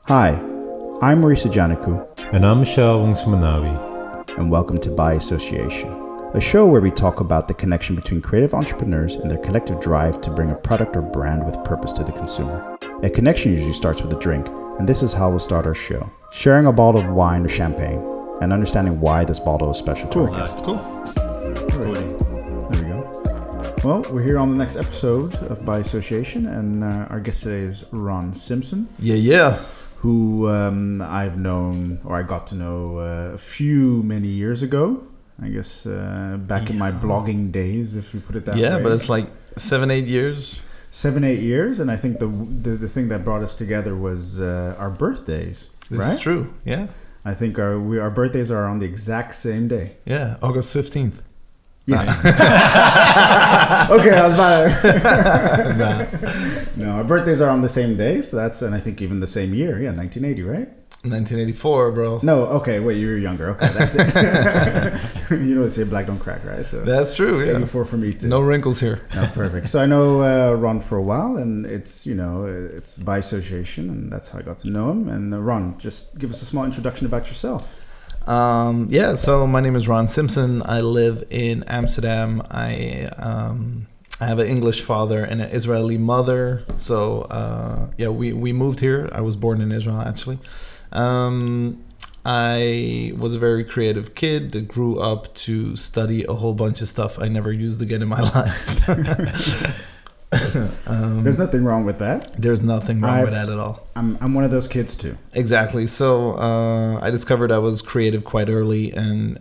Hi, I'm Marisa Janaku. And I'm Michelle Wungsumanawi. And welcome to By Association, a show where we talk about the connection between creative entrepreneurs and their collective drive to bring a product or brand with purpose to the consumer. A connection usually starts with a drink, and this is how we'll start our show. Sharing a bottle of wine or champagne, and understanding why this bottle is special to our guest. Cool. There we go. Well, we're here on the next episode of By Association, and our guest today is Ron Simpson. Yeah. Who I've known, or I got to know many years ago. I guess back in my blogging days, if you put it that way. Yeah, but it's like 7-8 years. 7-8 years, and I think the thing that brought us together was our birthdays. This right? is true. Yeah. I think our birthdays are on the exact same day. Yeah, August 15th. Yes. Okay, I was about to... No, our birthdays are on the same day, so and I think even the same year. Yeah, 1980, right? 1984, bro. No, okay, wait, you were younger. Okay, that's it. You know they say black don't crack, right? So that's true, yeah. 84 for me too. No wrinkles here. No, perfect. So I know Ron for a while, and it's by association, and that's how I got to know him. And Ron, just give us a small introduction about yourself. So my name is Ron Simpson. I live in Amsterdam. I have an English father and an Israeli mother. So we moved here. I was born in Israel, actually. I was a very creative kid that grew up to study a whole bunch of stuff I never used again in my life. There's nothing wrong with that. There's nothing wrong with that at all. I'm one of those kids too. Exactly. So I discovered I was creative quite early, and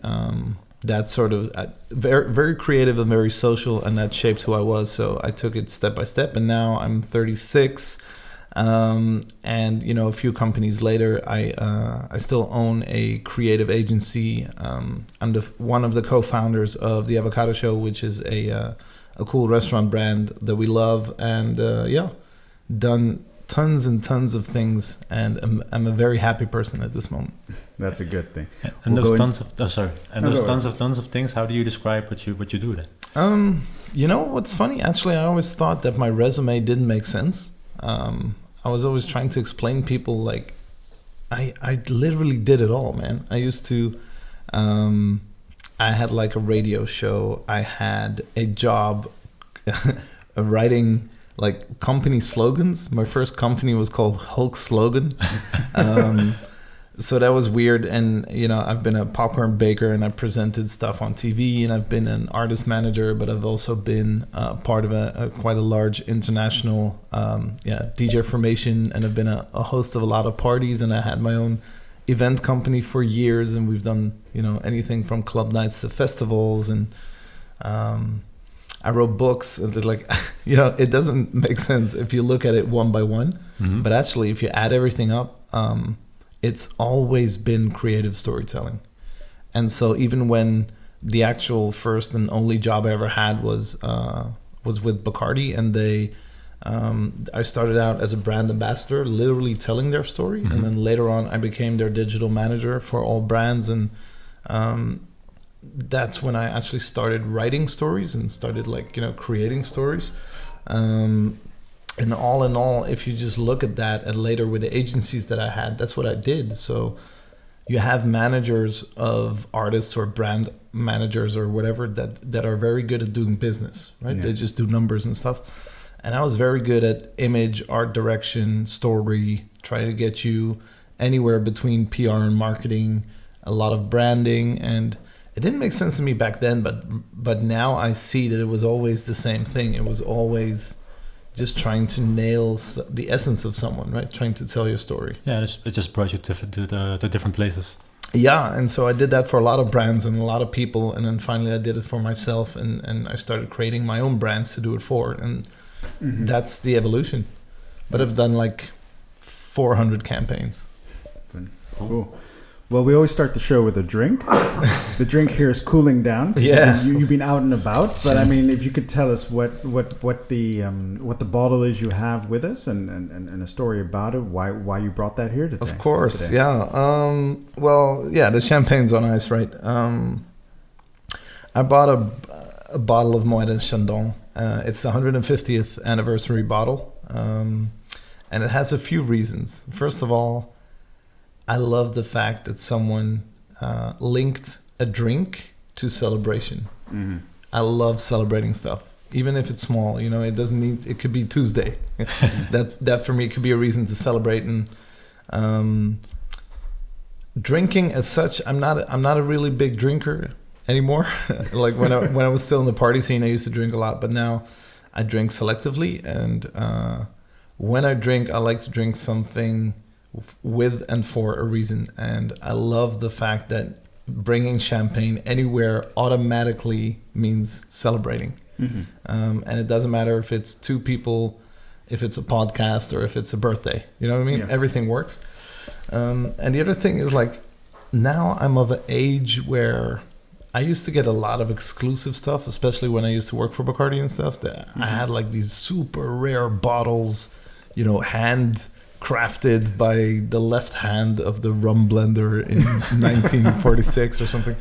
that sort of very, very creative and very social, and that shaped who I was. So I took it step by step, and now I'm 36. And a few companies later, I still own a creative agency. I'm one of the co-founders of the Avocado Show, which is a cool restaurant brand that we love, and done tons and tons of things, and I'm a very happy person at this moment. That's a good thing. And tons of things. How do you describe what you do then? What's funny? Actually, I always thought that my resume didn't make sense. I was always trying to explain people like I literally did it all, man. I used to. I had like a radio show. I had a job writing like company slogans. My first company was called Hulk Slogan. So that was weird. And, I've been a popcorn baker, and I presented stuff on TV, and I've been an artist manager, but I've also been part of quite a large international DJ formation, and I've been a host of a lot of parties, and I had my own event company for years, and we've done anything from club nights to festivals, and I wrote books, and it doesn't make sense if you look at it one by one, mm-hmm. But actually if you add everything up, it's always been creative storytelling. And so even when the actual first and only job I ever had was with Bacardi, and I started out as a brand ambassador, literally telling their story. Mm-hmm. And then later on, I became their digital manager for all brands. And that's when I actually started writing stories and started creating stories. And all in all, if you just look at that, and later with the agencies that I had, that's what I did. So you have managers of artists or brand managers or whatever that are very good at doing business, right? Yeah. They just do numbers and stuff. And I was very good at image, art direction, story, trying to get you anywhere between PR and marketing, a lot of branding. And it didn't make sense to me back then, but now I see that it was always the same thing. It was always just trying to nail the essence of someone, right? Trying to tell your story. Yeah, it just brought you to different places. Yeah, and so I did that for a lot of brands and a lot of people. And then finally I did it for myself, and I started creating my own brands to do it for. And mm-hmm. That's the evolution. But I've done like 400 campaigns. Cool. Well, we always start the show with a drink. The drink here is cooling down. Yeah, you've been out and about, but I mean, if you could tell us what the bottle is you have with us, and a story about it, why you brought that here today. Of course, yeah. The champagne's on ice, right? I bought a bottle of Moët & Chandon. It's the 150th anniversary bottle, and it has a few reasons. First of all, I love the fact that someone linked a drink to celebration. Mm-hmm. I love celebrating stuff, even if it's small. You know, it doesn't need. It could be Tuesday. that for me could be a reason to celebrate. And drinking as such, I'm not a really big drinker anymore. Like when I was still in the party scene, I used to drink a lot, but now I drink selectively. And when I drink, I like to drink something with and for a reason. And I love the fact that bringing champagne anywhere automatically means celebrating. Mm-hmm. And it doesn't matter if it's two people, if it's a podcast, or if it's a birthday. You know what I mean? Yeah. Everything works. And the other thing is, like, now I'm of an age where I used to get a lot of exclusive stuff, especially when I used to work for Bacardi and stuff. That I had like these super rare bottles, you know, hand crafted by the left hand of the rum blender in 1946 or something.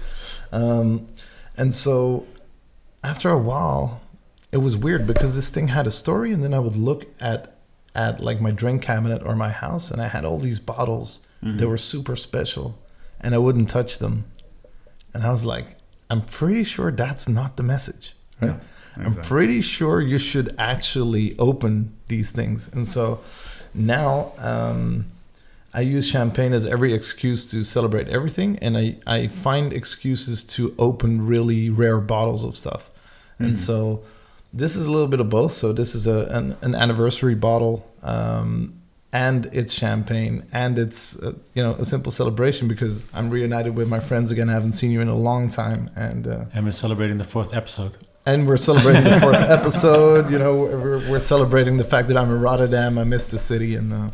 And so after a while, it was weird because this thing had a story, and then I would look at like my drink cabinet or my house, and I had all these bottles that were super special, and I wouldn't touch them. And I was like, I'm pretty sure that's not the message, right? Yeah, exactly. I'm pretty sure you should actually open these things. And so now I use champagne as every excuse to celebrate everything, and I find excuses to open really rare bottles of stuff. And so this is a little bit of both. So this is an anniversary bottle, and it's champagne, and it's a simple celebration because I'm reunited with my friends again. I haven't seen you in a long time, and we're celebrating the 4th episode. And we're celebrating the 4th episode. You know, we're celebrating the fact that I'm in Rotterdam. I miss the city, and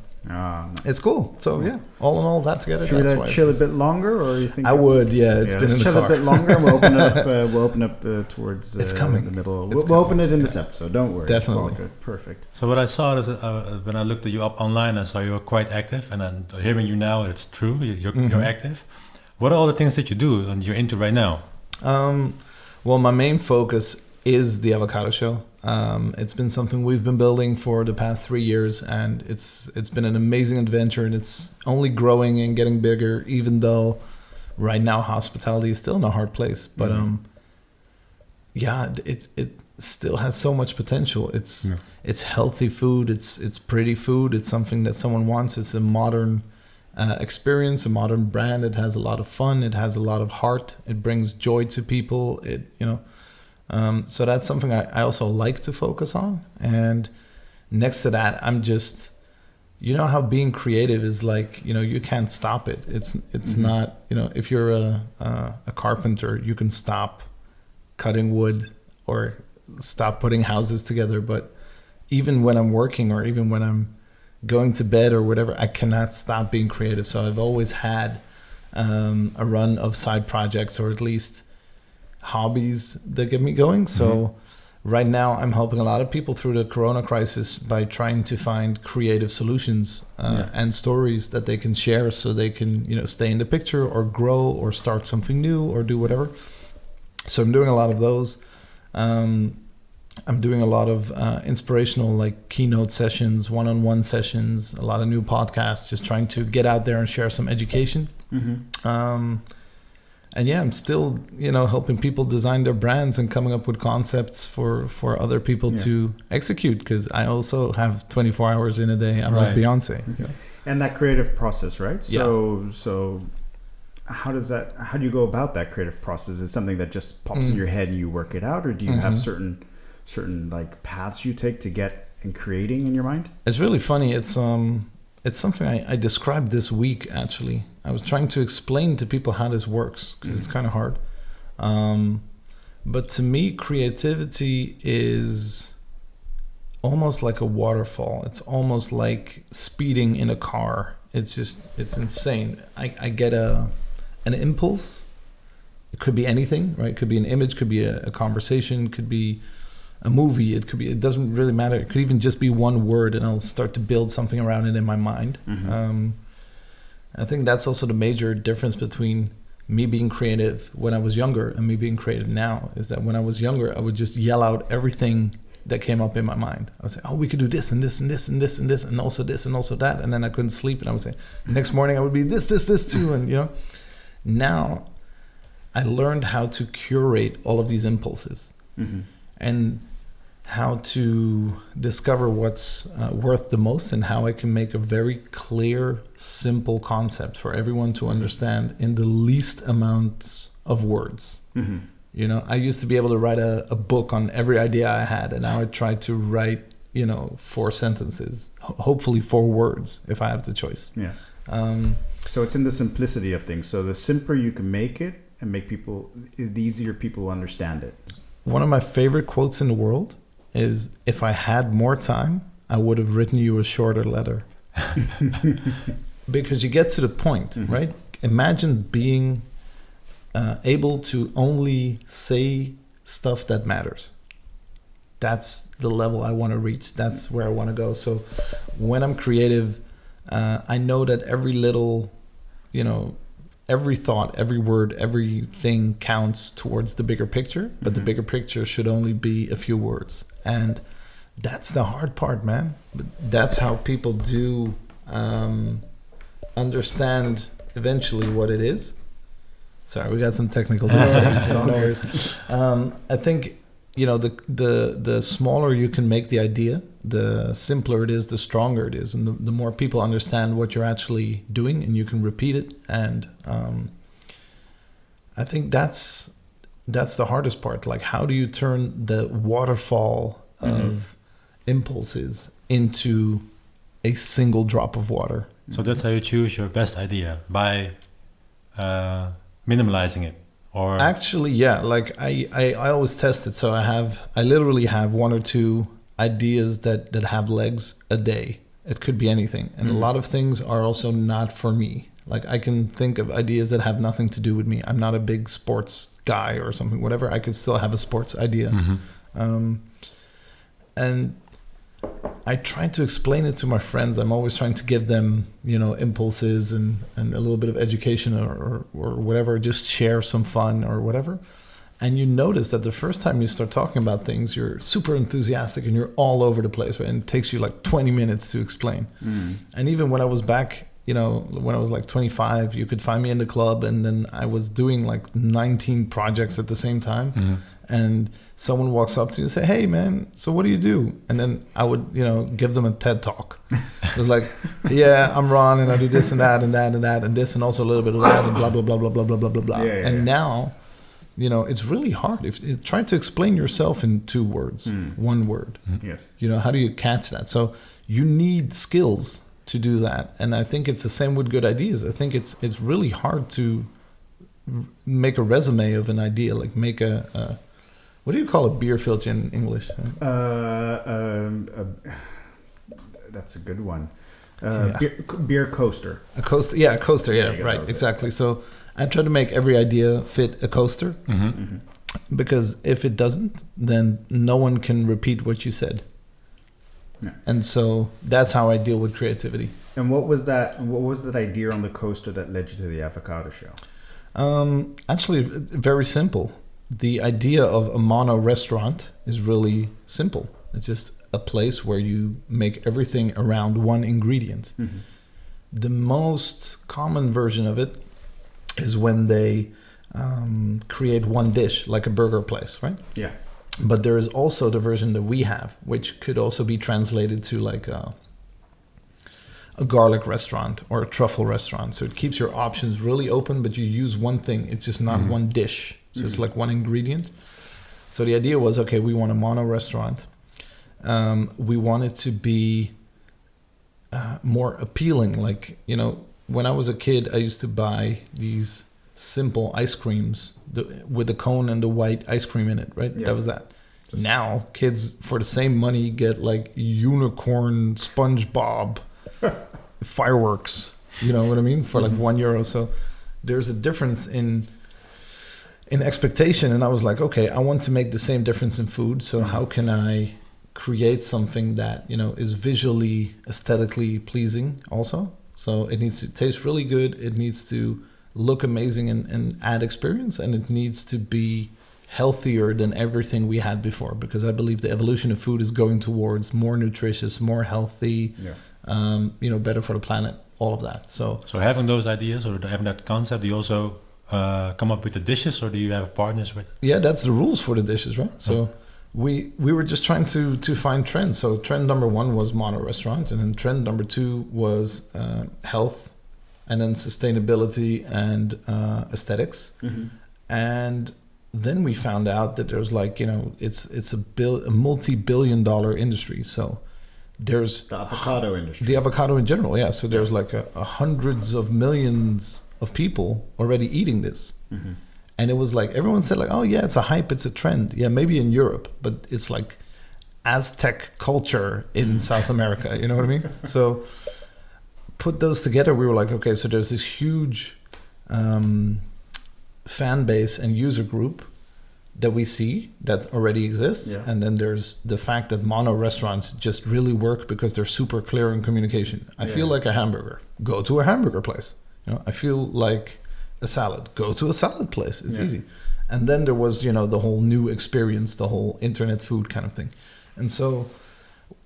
it's cool. So yeah, all in all, that together. Should we chill a bit longer, or you think? I would. Yeah, it's been in the chill car. a bit longer. We'll open it up. We'll open up towards it's coming. The middle. It's we'll open it in this episode. Don't worry. Definitely. It's all good. Perfect. So what I saw is when I looked at you up online, I saw you were quite active, and then hearing you now, it's true. You're active. What are all the things that you do and you're into right now? Well, my main focus is the Avocado Show. It's been something we've been building for the past 3 years, and it's been an amazing adventure, and it's only growing and getting bigger, even though right now hospitality is still in a hard place. But it still has so much potential. It's healthy food, it's pretty food, it's something that someone wants. It's a modern experience, a modern brand. It has a lot of fun, it has a lot of heart, it brings joy to people. So that's something I also like to focus on. And next to that, I'm just, you know how being creative is like, you know, you can't stop it. It's not, you know, if you're a carpenter, you can stop cutting wood or stop putting houses together. But even when I'm working, or even when I'm going to bed or whatever, I cannot stop being creative. So I've always had a run of side projects, or at least hobbies that get me going. So right now I'm helping a lot of people through the corona crisis by trying to find creative solutions and stories that they can share, so they can, you know, stay in the picture or grow or start something new or do whatever. So I'm doing a lot of those. I'm doing a lot of inspirational, like, keynote sessions, one-on-one sessions, a lot of new podcasts, just trying to get out there and share some education. And yeah, I'm still, you know, helping people design their brands and coming up with concepts for other people to execute, because I also have 24 hours in a day. I'm like Beyonce. And that creative process, right? So how do you go about that creative process? Is it something that just pops in your head and you work it out, or do you have certain like paths you take to get in creating in your mind? It's really funny. It's something I described this week, actually. I was trying to explain to people how this works, because it's kind of hard. But to me, creativity is almost like a waterfall. It's almost like speeding in a car. It's insane. I get an impulse. It could be anything, right? It could be an image, could be a conversation, could be a movie. It doesn't really matter. It could even just be one word, and I'll start to build something around it in my mind. I think that's also the major difference between me being creative when I was younger and me being creative now, is that when I was younger, I would just yell out everything that came up in my mind. I would say, oh, we could do this and this and this and this and this and also this and also that. And then I couldn't sleep. And I would say, next morning I would be this too. And, now I learned how to curate all of these impulses and how to discover what's worth the most and how I can make a very clear, simple concept for everyone to understand in the least amount of words. I used to be able to write a book on every idea I had, and now I try to write, 4 sentences, hopefully 4 words if I have the choice. Yeah. So it's in the simplicity of things. So the simpler you can make it and the easier people understand it. One of my favorite quotes in the world is, if I had more time, I would have written you a shorter letter. Because you get to the point, right? Imagine being able to only say stuff that matters. That's the level I want to reach. That's where I want to go. So when I'm creative, I know that every little, every thought, every word, everything counts towards the bigger picture, but the bigger picture should only be a few words. And that's the hard part, man. But that's how people do understand eventually what it is. Sorry, we got some technical difficulties. I think, the smaller you can make the idea, the simpler it is, the stronger it is. And the more people understand what you're actually doing and you can repeat it. And I think that's the hardest part. Like, how do you turn the waterfall of impulses into a single drop of water? So that's how you choose your best idea, by minimalizing it. Or actually, yeah, like I always test it. So I literally have 1 or 2 ideas that have legs a day. It could be anything. And a lot of things are also not for me. Like, I can think of ideas that have nothing to do with me. I'm not a big sports guy or something, whatever. I could still have a sports idea. And I try to explain it to my friends. I'm always trying to give them, impulses and a little bit of education or whatever, just share some fun or whatever. And you notice that the first time you start talking about things, you're super enthusiastic and you're all over the place, right? And it takes you like 20 minutes to explain. And even when I was back, when I was like 25, you could find me in the club, and then I was doing like 19 projects at the same time. And someone walks up to you and say, hey man, so what do you do? And then I would, give them a TED talk. It was like, yeah, I'm Ron and I do this and that and that and that and this and also a little bit of that and blah, blah, blah, blah, blah, blah, blah, blah, blah. And now, it's really hard. If try to explain yourself in 2 words, 1 word. Yes. How do you catch that? So you need skills to do that. And I think it's the same with good ideas. I think it's really hard to make a resume of an idea, like make a what do you call a beer filter in English? That's a good one. Beer coaster. A coaster, yeah, right, exactly. So I try to make every idea fit a coaster, because if it doesn't, then no one can repeat what you said. Yeah. And so that's how I deal with creativity. And what was that idea on the coaster that led you to the Avocado Show? Actually, very simple. The idea of a mono restaurant is really simple. It's just a place where you make everything around one ingredient. The most common version of it is when they create one dish, like a burger place, right? Yeah. But there is also the version that we have, which could also be translated to like a garlic restaurant or a truffle restaurant. So it keeps your options really open, but you use one thing. It's just not one dish. So it's like one ingredient. So the idea was, okay, we want a mono restaurant. We want it to be more appealing. Like, when I was a kid, I used to buy these simple ice creams with the cone and the white ice cream in it, right? Yeah. That was that. Now, kids, for the same money, get like unicorn, SpongeBob, fireworks. You know what I mean? For like €1. So there's a difference in expectation. And I was like, okay, I want to make the same difference in food. So how can I create something that, is visually, aesthetically pleasing also? So it needs to taste really good. It needs to look amazing and add experience. And it needs to be healthier than everything we had before, because I believe the evolution of food is going towards more nutritious, more healthy, better for the planet, all of that. So having those ideas or having that concept, do you also come up with the dishes, or do you have partners with? Yeah, that's the rules for the dishes, right? So we were just trying to find trends. So trend number 1 was mono restaurant, and then trend number 2 was health, and then sustainability and aesthetics. And then we found out that there's it's a multi-billion-dollar industry. So there's the avocado industry. The avocado in general, yeah. So there's like a hundreds of millions of people already eating this. And it was like, everyone said like, oh yeah, it's a hype, it's a trend. Yeah, maybe in Europe, but it's like Aztec culture in South America, you know what I mean? So put those together, we were like, okay, so there's this huge fan base and user group that we see that already exists. Yeah. And then there's the fact that mono restaurants just really work because they're super clear in communication. I feel like a hamburger. Go to a hamburger place. You know, I feel like a salad. Go to a salad place. It's easy. And then there was, the whole new experience, the whole internet food kind of thing. And so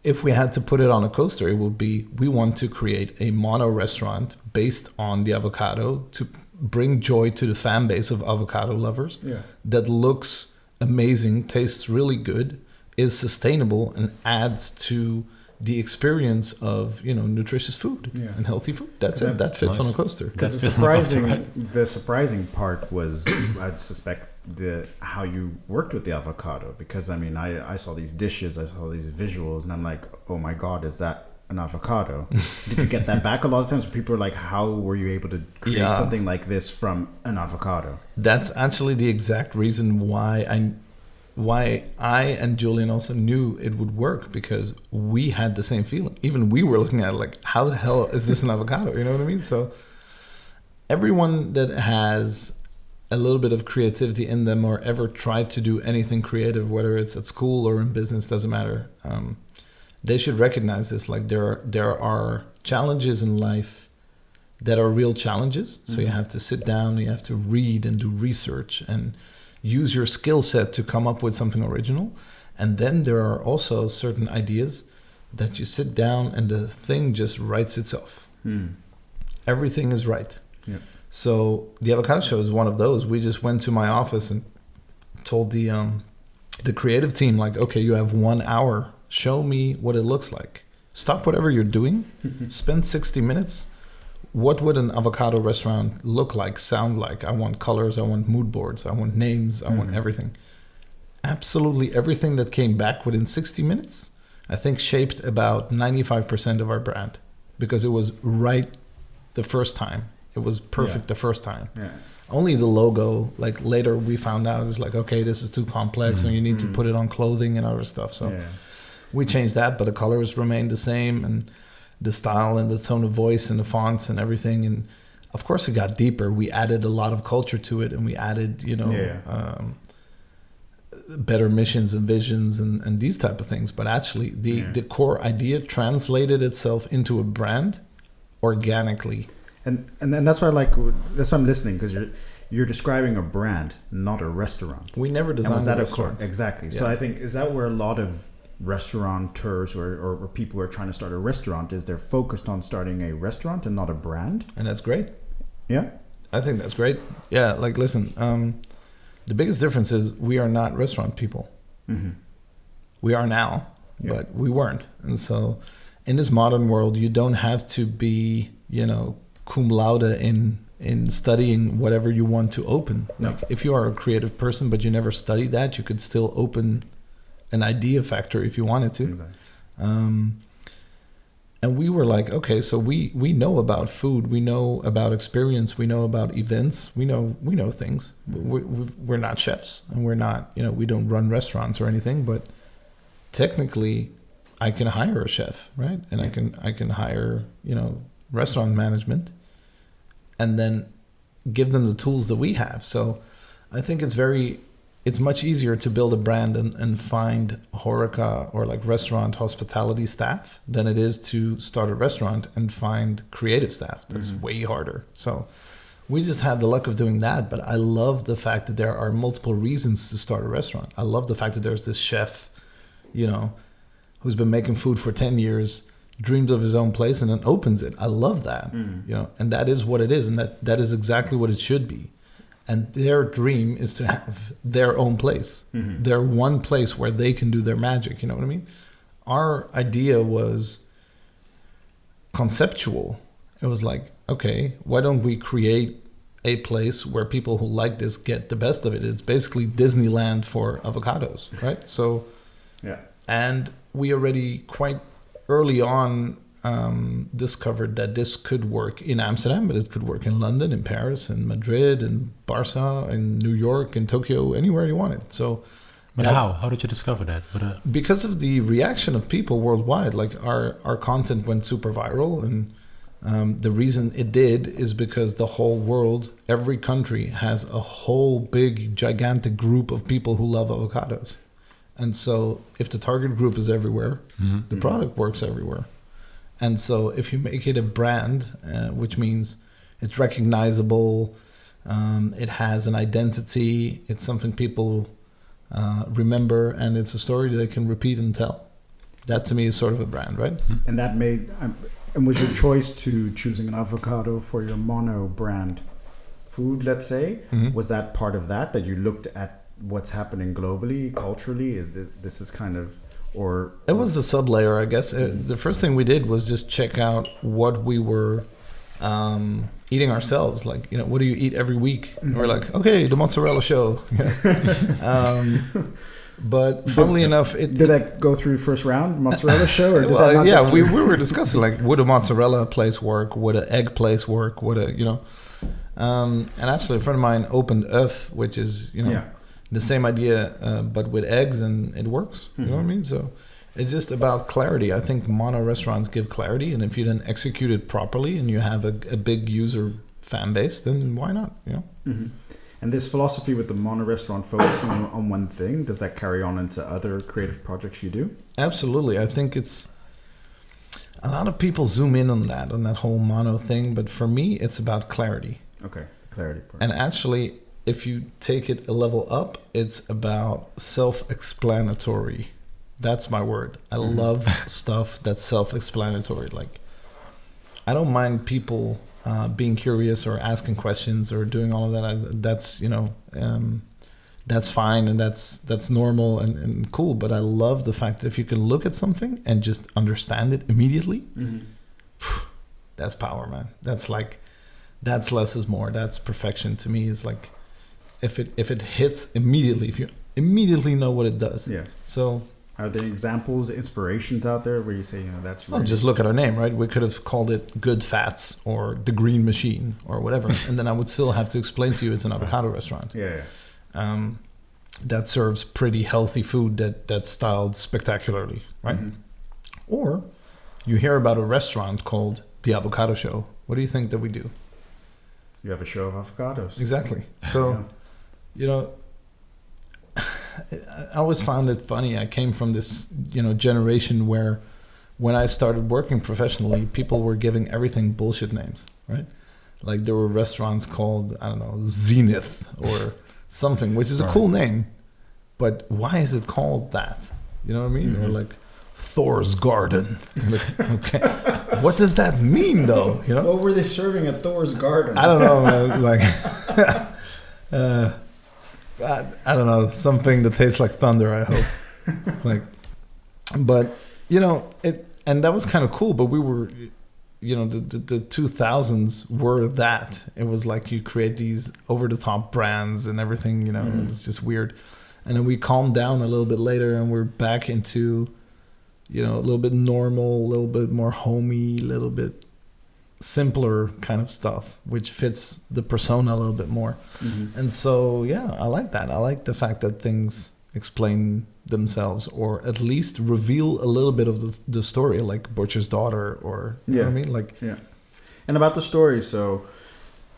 if we had to put it on a coaster, it would be, we want to create a mono restaurant based on the avocado to bring joy to the fan base of avocado lovers. That looks amazing, tastes really good, is sustainable, and adds to the experience of nutritious food and healthy food. That's it. That fits on a coaster. Because the surprising part was, I'd suspect, how you worked with the avocado. Because I saw these dishes, I saw these visuals, and I'm like, oh my god, is that an avocado? Did you get that back a lot of times? People are like, how were you able to create something like this from an avocado? That's actually the exact reason why I and Julian also knew it would work, because we had the same feeling. Even we were looking at it like, how the hell is this an avocado? You know what I mean? So everyone that has a little bit of creativity in them, or ever tried to do anything creative, whether it's at school or in business, doesn't matter. They should recognize this. Like there are challenges in life that are real challenges. So you have to sit down, you have to read and do research and use your skill set to come up with something original. And then there are also certain ideas that you sit down and the thing just writes itself. Everything is right. Yeah. So the Avocado Show is one of those. We just went to my office and told the creative team, like, okay, you have 1 hour. Show me what it looks like. Stop whatever you're doing. Spend 60 minutes. What would an avocado restaurant look like, sound like? I want colors, I want mood boards, I want names, I want everything. Absolutely everything that came back within 60 minutes, I think shaped about 95% of our brand, because it was right the first time. It was perfect the first time. Yeah. Only the logo, like later we found out, is like, okay, this is too complex and you need to put it on clothing and other stuff. So we changed that, but the colors remained the same, and the style and the tone of voice and the fonts and everything. And of course it got deeper. We added a lot of culture to it, and we added, better missions and visions and these type of things. But actually the core idea translated itself into a brand organically. And that's why that's why I'm listening, because you're describing a brand, not a restaurant. We never designed a restaurant. Exactly. Yeah. So I think, is that where a lot of restaurateurs or people who are trying to start a restaurant is, they're focused on starting a restaurant and not a brand? And that's great. Yeah. I think that's great. Yeah, like listen, the biggest difference is we are not restaurant people. We are now, but we weren't. And so in this modern world, you don't have to be, cum laude in studying whatever you want to open. No. Like if you are a creative person but you never studied that, you could still open an idea factory if you wanted to. Exactly. And we were like, okay, so we know about food, we know about experience, we know about events, we know things. We're not chefs, and we're not, we don't run restaurants or anything, but technically I can hire a chef, right? And I can hire, restaurant management, and then give them the tools that we have. So I think it's much easier to build a brand and find HoReCa or like restaurant hospitality staff than it is to start a restaurant and find creative staff. That's way harder. So We just had the luck of doing that, but I love the fact that there are multiple reasons to start a restaurant. I love the fact that there's this chef, you know, who's been making food for 10 years, dreams of his own place, and then opens it. I love that, you know, and that is what it is, and that is exactly what it should be. And their dream is to have their own place, their one place where they can do their magic. You know what I mean? Our idea was conceptual. It was like, okay, why don't we create a place where people who like this get the best of it? It's basically Disneyland for avocados, right? So, yeah. And we already quite early on discovered that this could work in Amsterdam, but it could work in London, in Paris, in Madrid, in Barca, in New York, in Tokyo, anywhere you want it. So, but how did you discover that? Because of the reaction of people worldwide. Like our content went super viral, and the reason it did is because the whole world, every country has a whole big, gigantic group of people who love avocados. And so if the target group is everywhere, the product works everywhere. And so if you make it a brand, which means it's recognizable, it has an identity, it's something people remember, and it's a story that they can repeat and tell. That to me is sort of a brand, right? And that made... And was your choice to choosing an avocado for your mono brand food, let's say, was that part of that you looked at what's happening globally, culturally? This is kind of, or... It was the sub-layer, I guess. The first thing we did was just check out what we were eating ourselves. Like, you know, what do you eat every week? And we're like, okay, the mozzarella show. But funnily enough, did that go through first round mozzarella show, or did that not yeah, we were discussing like, would a mozzarella place work? Would an egg place work? Would a, you know? And actually, a friend of mine opened Œuf, which is, you know, the same idea, but with eggs, and it works. You know what I mean? So it's just about clarity. I think mono restaurants give clarity, and if you then execute it properly and you have a big user fan base, then why not? You know. And this philosophy with the mono restaurant focusing on one thing, does that carry on into other creative projects you do? Absolutely. I think it's a lot of people zoom in on that whole mono thing. But for me, it's about clarity. Okay, clarity part. And actually, if you take it a level up, it's about self-explanatory. That's my word. I love stuff that's self-explanatory. Like, I don't mind people being curious or asking questions or doing all of that. That's, you know, that's fine, and that's normal and cool. But I love the fact that if you can look at something and just understand it immediately, that's power, man. That's like, that's less is more. That's perfection to me. Is like, if it hits immediately, if you immediately know what it does. Yeah. So, are there examples, inspirations out there where you say, you know, that's really... Well, just look at our name, right? We could have called it Good Fats or The Green Machine or whatever. And then I would still have to explain to you it's an avocado restaurant. Yeah. That serves pretty healthy food that's styled spectacularly, right? Or you hear about a restaurant called The Avocado Show. What do you think that we do? You have a show of avocados. Exactly. So, you know... I always found it funny. I came from this, you know, generation where when I started working professionally, people were giving everything bullshit names, right? Like there were restaurants called, I don't know, Zenith or something, which is a cool name. But why is it called that? You know what I mean? Or like Thor's Garden. Like, okay, what does that mean though? You know? What were they serving at Thor's Garden? I don't know, man. Like... I don't know, something that tastes like thunder, I hope. Like, but you know, and that was kind of cool. But we were, you know, the 2000s were that. It was like you create these over the top brands and everything. You know, it was just weird. And then we calmed down a little bit later, and we're back into, you know, a little bit normal, a little bit more homey, a little bit simpler kind of stuff, which fits the persona a little bit more. And so, yeah, I like that. I like the fact that things explain themselves, or at least reveal a little bit of the story, like Butcher's Daughter, or you know what I mean? Like, And about the story, so,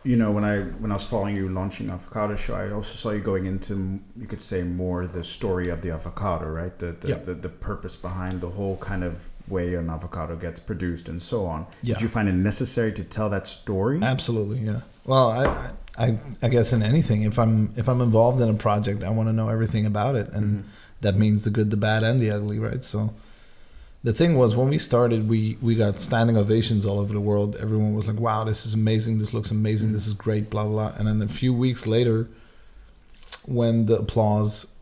you know, when I was following you launching Avocado Show, I also saw you going into, you could say, more the story of the avocado, right? The purpose behind the whole kind of way an avocado gets produced and so on. Yeah. Did you find it necessary to tell that story? Absolutely, yeah. Well, I guess in anything, if I'm involved in a project, I want to know everything about it, and that means the good, the bad, and the ugly, right? So the thing was, when we started, we got standing ovations all over the world. Everyone was like, "Wow, this is amazing! This looks amazing! This is great!" Blah blah. And then a few weeks later, when the applause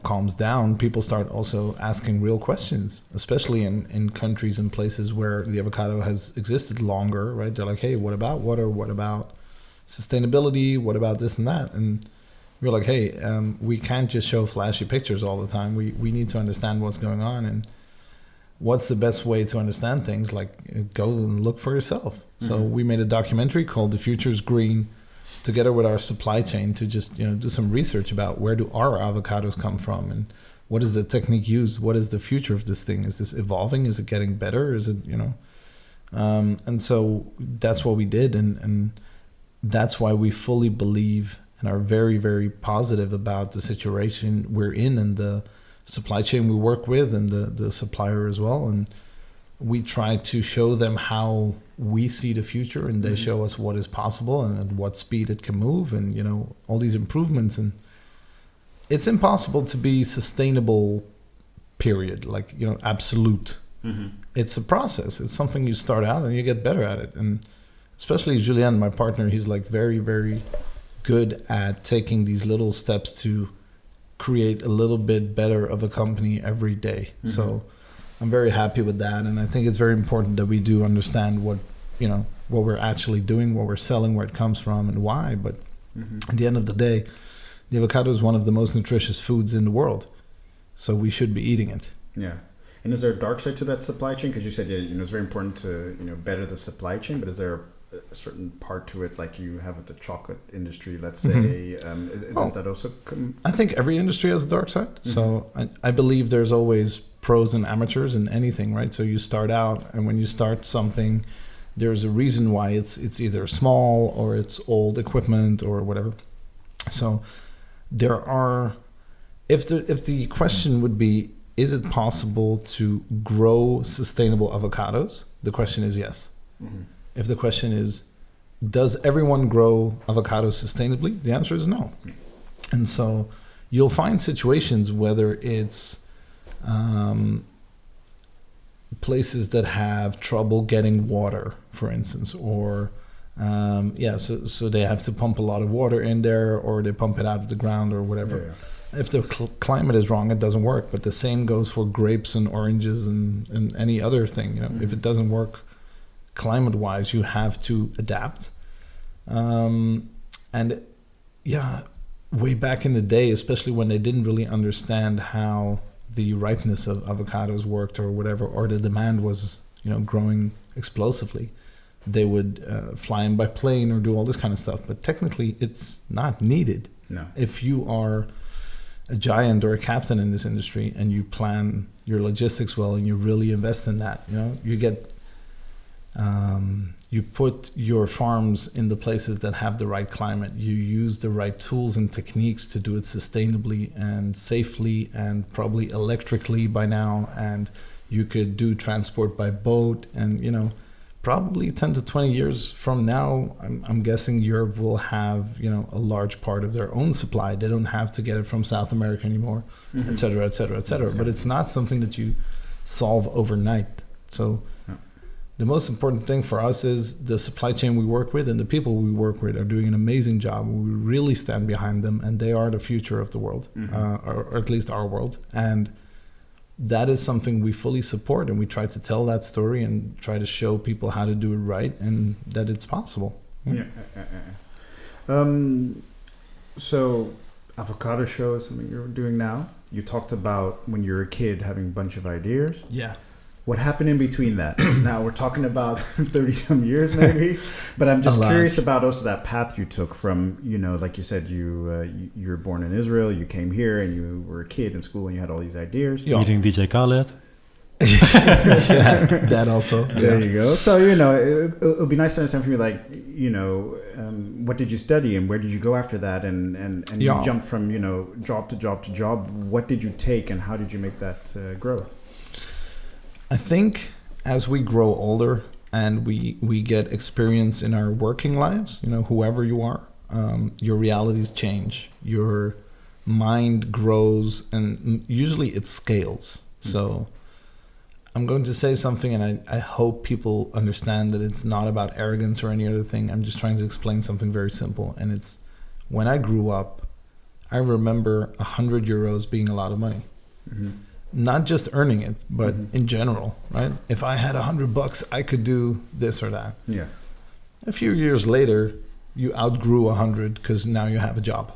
calms down, people start also asking real questions, especially in countries and places where the avocado has existed longer, right? They're like, hey, what about water? What about sustainability? What about this and that? And we're like, hey, we can't just show flashy pictures all the time. We need to understand what's going on, and what's the best way to understand things. Like, go and look for yourself. So we made a documentary called The Future's Green, together with our supply chain, to just do some research about where do our avocados come from, and what is the technique used, what is the future of this thing, is this evolving, is it getting better, is it and so that's what we did, and that's why we fully believe and are very, very positive about the situation we're in and the supply chain we work with, and the supplier as well. And we try to show them how we see the future, and they show us what is possible and at what speed it can move, and all these improvements. And it's impossible to be sustainable, period, like absolute. It's a process. It's something you start out and you get better at it. And especially Julien, my partner, he's like very, very good at taking these little steps to create a little bit better of a company every day. So I'm very happy with that, and I think it's very important that we do understand what we're actually doing, what we're selling, where it comes from, and why. But at the end of the day, the avocado is one of the most nutritious foods in the world, so we should be eating it. Yeah. And is there a dark side to that supply chain? Because you said it's very important to better the supply chain, but is there a certain part to it, like you have with the chocolate industry, let's say? Does that also come? I think every industry has a dark side. So I believe there's always pros and amateurs in anything, right? So you start out, and when you start something, there's a reason why it's either small or it's old equipment or whatever. So there are, if the question would be, is it possible to grow sustainable avocados? The question is yes. If the question is, does everyone grow avocados sustainably? The answer is no. And so you'll find situations, whether it's places that have trouble getting water, for instance, or so they have to pump a lot of water in there, or they pump it out of the ground or whatever. If the climate is wrong, it doesn't work. But the same goes for grapes and oranges and any other thing. If it doesn't work climate-wise, you have to adapt. Way back in the day, especially when they didn't really understand how the ripeness of avocados worked or whatever, or the demand was growing explosively, they would fly in by plane or do all this kind of stuff. But technically, it's not needed. No. If you are a giant or a captain in this industry and you plan your logistics well and you really invest in that, you get you put your farms in the places that have the right climate. You use the right tools and techniques to do it sustainably and safely, and probably electrically by now. And you could do transport by boat, and probably 10 to 20 years from now, I'm guessing Europe will have a large part of their own supply. They don't have to get it from South America anymore, et cetera, et cetera, et cetera. But it's not something that you solve overnight. So the most important thing for us is the supply chain we work with, and the people we work with are doing an amazing job. We really stand behind them, and they are the future of the world, or at least our world. And that is something we fully support, and we try to tell that story and try to show people how to do it right and that it's possible. So Avocado Show is something you're doing now. You talked about when you were a kid having a bunch of ideas. Yeah. What happened in between that? Now we're talking about 30 some years maybe, but I'm just curious about also that path you took from, like you said, you were born in Israel, you came here and you were a kid in school and you had all these ideas. Eating DJ Khaled. Yeah, that also. There you go. So, it'll be nice to understand from you, like, what did you study and where did you go after that? And you jumped from, job to job to job. What did you take and how did you make that growth? I think as we grow older and we get experience in our working lives, whoever you are, your realities change, your mind grows, and usually it scales. So I'm going to say something, and I hope people understand that it's not about arrogance or any other thing. I'm just trying to explain something very simple. And it's, when I grew up, I remember 100 euros being a lot of money. Mm-hmm. Not just earning it, but in general, right? If I had $100, I could do this or that. Yeah. A few years later, you outgrew 100 because now you have a job,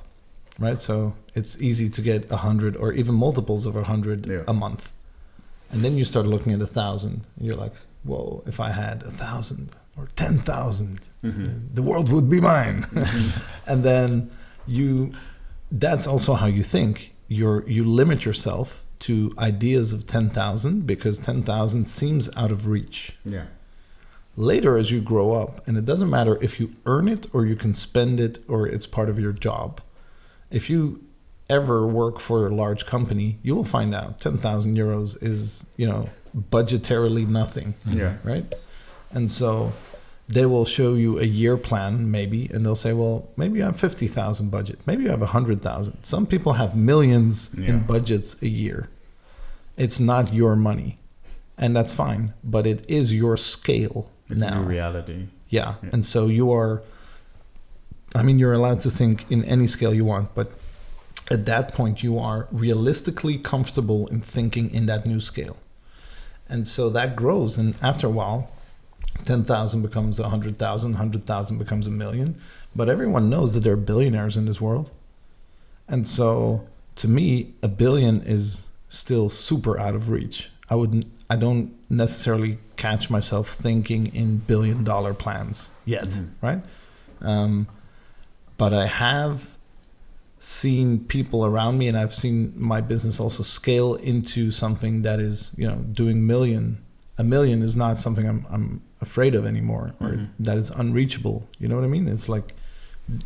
right? So it's easy to get 100 or even multiples of 100 a month. And then you start looking at 1,000. And you're like, whoa, if I had 1,000 or 10,000, the world would be mine. And then that's also how you think. You limit yourself to ideas of 10,000 because 10,000 seems out of reach. Yeah. Later, as you grow up, and it doesn't matter if you earn it or you can spend it or it's part of your job. If you ever work for a large company, you will find out 10,000 euros is, budgetarily nothing. Yeah. Right? And so they will show you a year plan, maybe, and they'll say, well, maybe you have 50,000 budget. Maybe you have 100,000. Some people have millions in budgets a year. It's not your money. And that's fine. But it is your scale it's now. It's a new reality. Yeah. And so you're allowed to think in any scale you want, but at that point, you are realistically comfortable in thinking in that new scale. And so that grows. And after a while, 10,000 becomes 100,000, 100,000 becomes 1 million. But everyone knows that there are billionaires in this world. And so to me, 1 billion is still super out of reach. I don't necessarily catch myself thinking in $1 billion plans yet, right? But I have seen people around me, and I've seen my business also scale into something that is, doing million. 1 million is not something I'm afraid of anymore, or that is unreachable. You know what I mean? It's like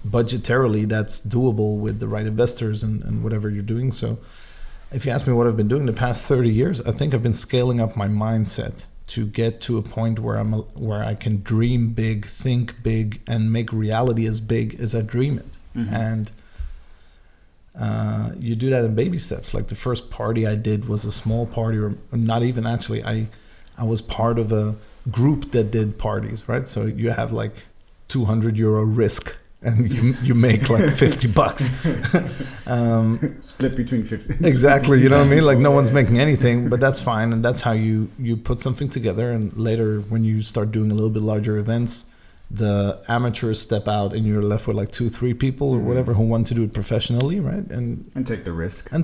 budgetarily that's doable with the right investors and whatever you're doing. So if you ask me what I've been doing the past 30 years, I think I've been scaling up my mindset to get to a point where I can dream big, think big, and make reality as big as I dream it. And you do that in baby steps. Like the first party I did was a small party, or not even actually. I was part of a group that did parties, right? So you have like 200 euro risk, and you make like $50. Split between 50. Exactly, you know what I mean? Like no one's making anything, but that's fine, and that's how you put something together. And later, when you start doing a little bit larger events, the amateurs step out and you're left with like 2-3 people or whatever who want to do it professionally, right? And take the risk. And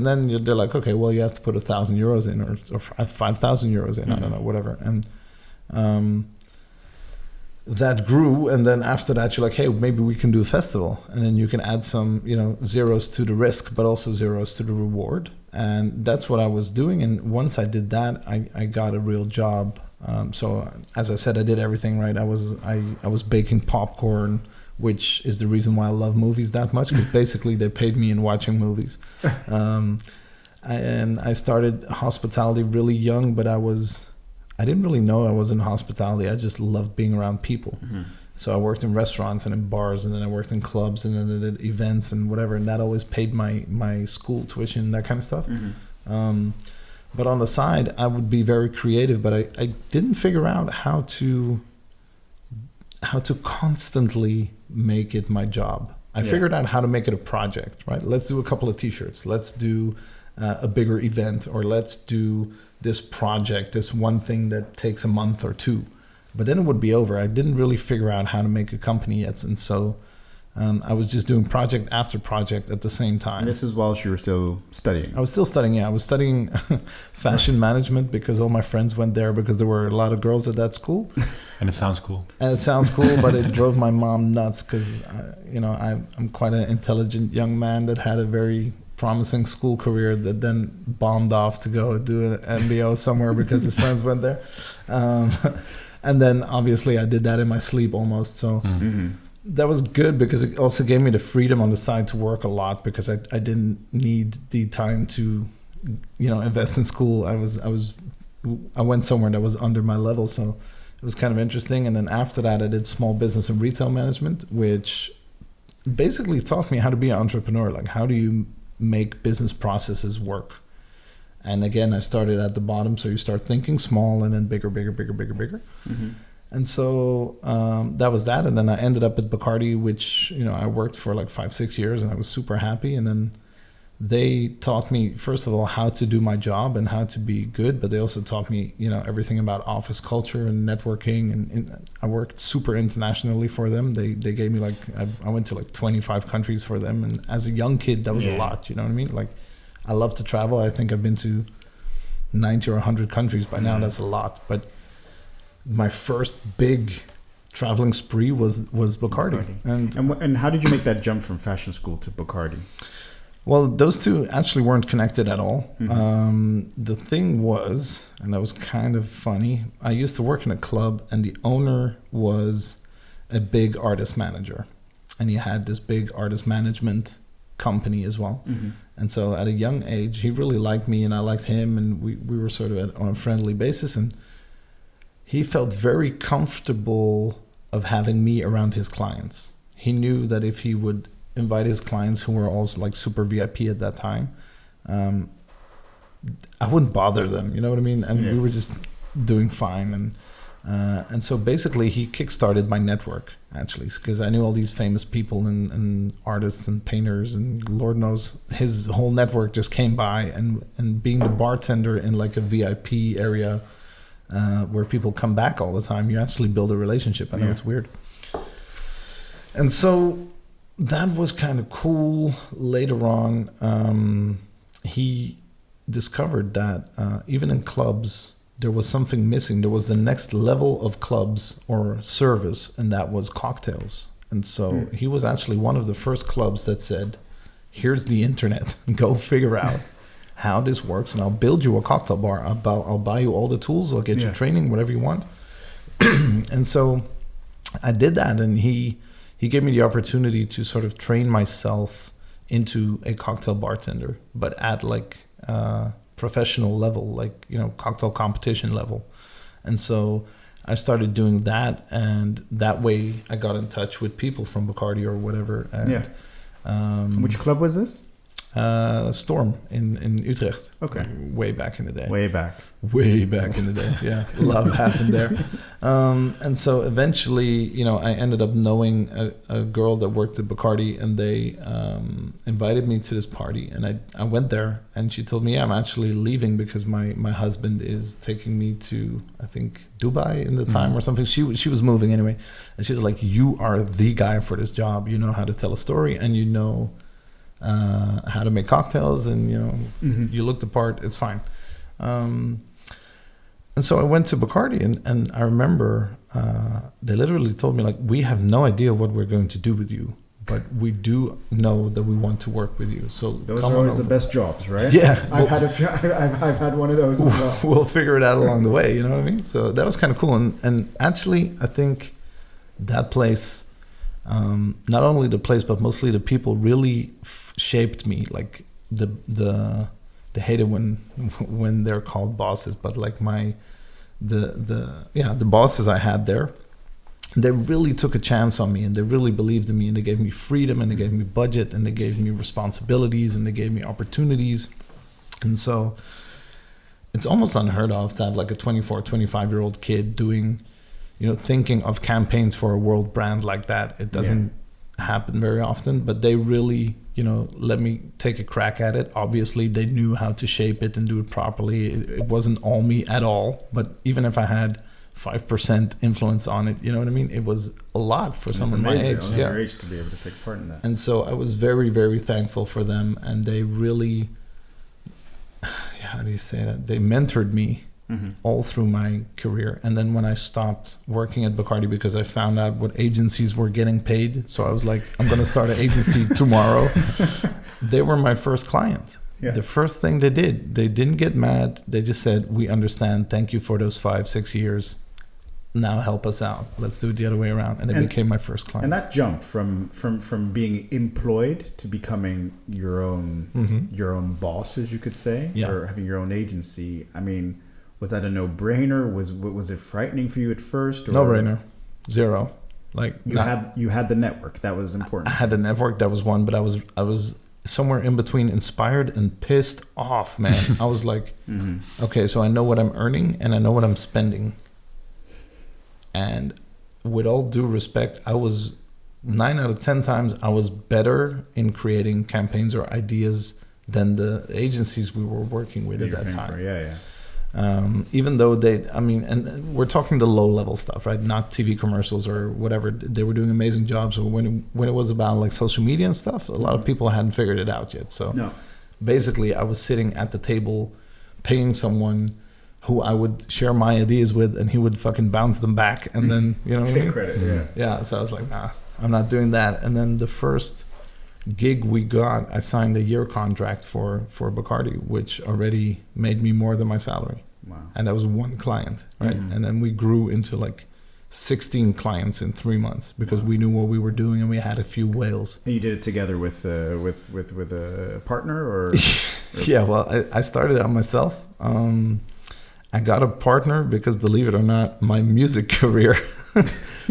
then they're like, okay, well, you have to put 1,000 euros in or 5,000 euros in, I don't know, whatever. And that grew, and then after that, you're like, hey, maybe we can do a festival. And then you can add some, zeros to the risk, but also zeros to the reward. And that's what I was doing. And once I did that, I got a real job. So as I said, I did everything right. I was baking popcorn, which is the reason why I love movies that much, because basically they paid me in watching movies. And I started hospitality really young, but I didn't really know I was in hospitality. I just loved being around people. So I worked in restaurants and in bars, and then I worked in clubs, and then I did events and whatever, and that always paid my school tuition, that kind of stuff. But on the side, I would be very creative, but I didn't figure out how to constantly make it my job. I figured out how to make it a project, right? Let's do a couple of t-shirts. Let's do a bigger event, or let's do this project, this one thing that takes a month or 2. But then it would be over. I didn't really figure out how to make a company yet. And so I was just doing project after project at the same time. And this is while you were still studying. I was still studying, yeah. I was studying fashion management because all my friends went there because there were a lot of girls at that school. And it sounds cool. But it drove my mom nuts because, I'm quite an intelligent young man that had a very promising school career that then bombed off to go do an MBO somewhere because his friends went there. And then obviously I did that in my sleep almost. So that was good because it also gave me the freedom on the side to work a lot because I didn't need the time to, invest in school. I was I went somewhere that was under my level, so it was kind of interesting. And then after that, I did small business and retail management, which basically taught me how to be an entrepreneur. Like, how do you make business processes work? And again, I started at the bottom, so you start thinking small and then bigger. Mm-hmm. And so that was that. And then I ended up at Bacardi, which, you know, I worked for like 5-6 years, and I was super happy. And then they taught me, first of all, how to do my job and how to be good, but they also taught me, you know, everything about office culture and networking. And I worked super internationally for them. They gave me like, I went to like 25 countries for them. And as a young kid, that was a lot, you know what I mean? Like, I love to travel. I think I've been to 90 or 100 countries by now. That's a lot. But my first big traveling spree was Bacardi. And how did you make that jump from fashion school to Bacardi? Well, those two actually weren't connected at all. Mm-hmm. The thing was, and that was kind of funny, I used to work in a club, and the owner was a big artist manager. And he had this big artist management company as well. Mm-hmm. And so at a young age, he really liked me and I liked him, and we were sort of on a friendly basis. And he felt very comfortable of having me around his clients. He knew that if he would invite his clients, who were also like super VIP at that time, I wouldn't bother them, you know what I mean? And we were just doing fine. And so basically he kickstarted my network, actually, because I knew all these famous people and artists and painters, and Lord knows his whole network just came by. And being the bartender in like a VIP area where people come back all the time, you actually build a relationship. I know it's weird. And so that was kind of cool. Later on, he discovered that even in clubs, there was something missing. There was the next level of clubs or service, and that was cocktails. And so he was actually one of the first clubs that said, here's the internet, go figure out how this works, and I'll build you a cocktail bar. I'll buy you all the tools, I'll get you training, whatever you want. And so I did that, and he gave me the opportunity to sort of train myself into a cocktail bartender, but at like professional level, like, you know, cocktail competition level. And so I started doing that, and that way I got in touch with people from Bacardi or whatever. And, which club was this? Storm in Utrecht. Okay. Way back in the day. Way back in the day. Yeah. A lot happened there. And so eventually, you know, I ended up knowing a girl that worked at Bacardi, and they invited me to this party, and I went there, and she told me, yeah, I'm actually leaving because my husband is taking me to, I think, Dubai in the time or something. She was moving anyway. And she was like, you are the guy for this job. You know how to tell a story, and you know how to make cocktails, and you know you look the part. It's fine. And so I went to Bacardi, and I remember they literally told me, like, we have no idea what we're going to do with you, but we do know that we want to work with you. So those are always the best jobs, right? Yeah, I've had one of those as well. We'll figure it out along the way. You know what I mean? So that was kind of cool. And actually, I think that place, not only the place but mostly the people, really shaped me. Like they hate it when they're called bosses, but like the bosses I had there, they really took a chance on me, and they really believed in me, and they gave me freedom, and they gave me budget, and they gave me responsibilities, and they gave me opportunities. And so it's almost unheard of to have like a 24, 25-year-old kid doing, you know, thinking of campaigns for a world brand like that. It doesn't happen very often, but they really, you know, let me take a crack at it. Obviously, they knew how to shape it and do it properly. It wasn't all me at all, but even if I had 5% influence on it, you know what I mean? It was a lot for someone my age. Your age to be able to take part in that. And so I was very, very thankful for them, and they really, how do you say that? They mentored me all through my career. And then when I stopped working at Bacardi because I found out what agencies were getting paid, so I was like, I'm going to start an agency tomorrow. They were my first client. Yeah. The first thing they did, they didn't get mad. They just said, we understand. Thank you for those 5-6 years. Now help us out. Let's do it the other way around. And they became my first client. And that jump from being employed to becoming your own boss, as you could say, or having your own agency. I mean, Was that a no-brainer? Was it frightening for you at first? Or No-brainer. Zero. Like you had the network. That was important. I had the network. That was one, but I was somewhere in between inspired and pissed off, man. I was like, okay, so I know what I'm earning and I know what I'm spending. And with all due respect, I was 9 out of 10 times I was better in creating campaigns or ideas than the agencies we were working with at that time. Even though and we're talking the low level stuff, right? Not TV commercials or whatever. They were doing amazing jobs. But when it was about like social media and stuff, a lot of people hadn't figured it out yet. So basically I was sitting at the table paying someone who I would share my ideas with, and he would fucking bounce them back and then, take credit. Yeah. So I was like, nah, I'm not doing that. And then the first gig we got, I signed a year contract for Bacardi, which already made me more than my salary. Wow. And that was one client, right? And then we grew into like 16 clients in 3 months because we knew what we were doing and we had a few whales. And you did it together with a partner, or? Yeah, well, I started out myself. I got a partner because, believe it or not, my music career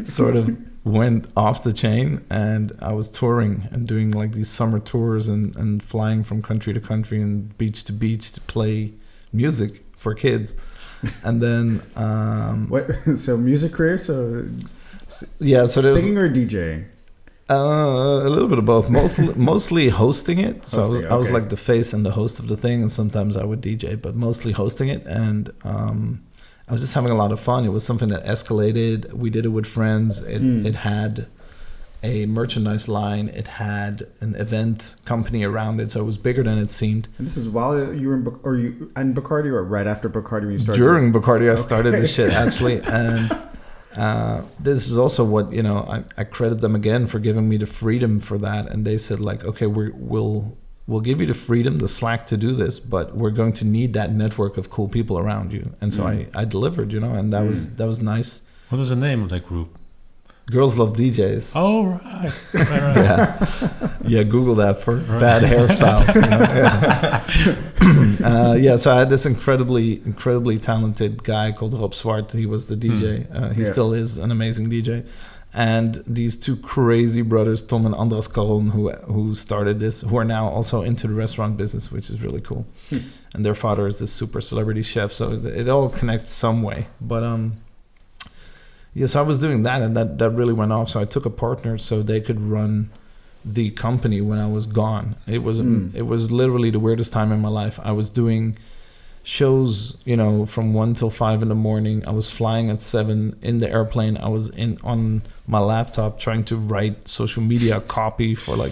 sort of went off the chain, and I was touring and doing like these summer tours and flying from country to country and beach to beach to play music for kids. And then so music career, so singing or DJing? A little bit of both. Mostly hosting it. So Hosting, I was like the face and the host of the thing, and sometimes I would DJ, but mostly hosting it. And I was just having a lot of fun. It was something that escalated. We did it with friends. It had a merchandise line. It had an event company around it, so it was bigger than it seemed. And this is while you were in Bacardi, or right after Bacardi when you started? During Bacardi, I started this shit actually, and this is also what I credit them again for giving me the freedom for that. And they said like, okay, we'll give you the freedom, the slack to do this, but we're going to need that network of cool people around you. And so I delivered, and that was nice. What was the name of that group? Girls Love DJs. Oh, right. Yeah, Google that for bad hairstyles. So I had this incredibly talented guy called Rob Zwart. He was the DJ. He still is an amazing DJ. And these two crazy brothers, Tom and Andras Caron, who started this, who are now also into the restaurant business, which is really cool. And their father is this super celebrity chef, so it all connects some way. But so I was doing that, and that really went off. So I took a partner so they could run the company when I was gone. It was literally the weirdest time in my life. I was doing shows, from 1 till 5 in the morning. I was flying at 7 in the airplane. I was on my laptop trying to write social media copy for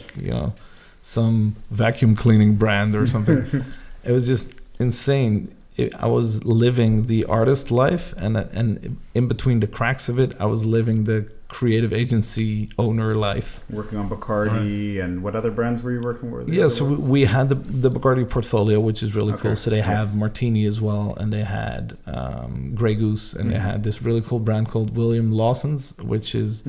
some vacuum cleaning brand or something. It was just insane. I was living the artist life, and in between the cracks of it, I was living the creative agency owner life. Working on Bacardi, and what other brands were you working with? Yeah, so we had the Bacardi portfolio, which is really cool. So they have Martini as well, and they had Grey Goose, and they had this really cool brand called William Lawson's, which is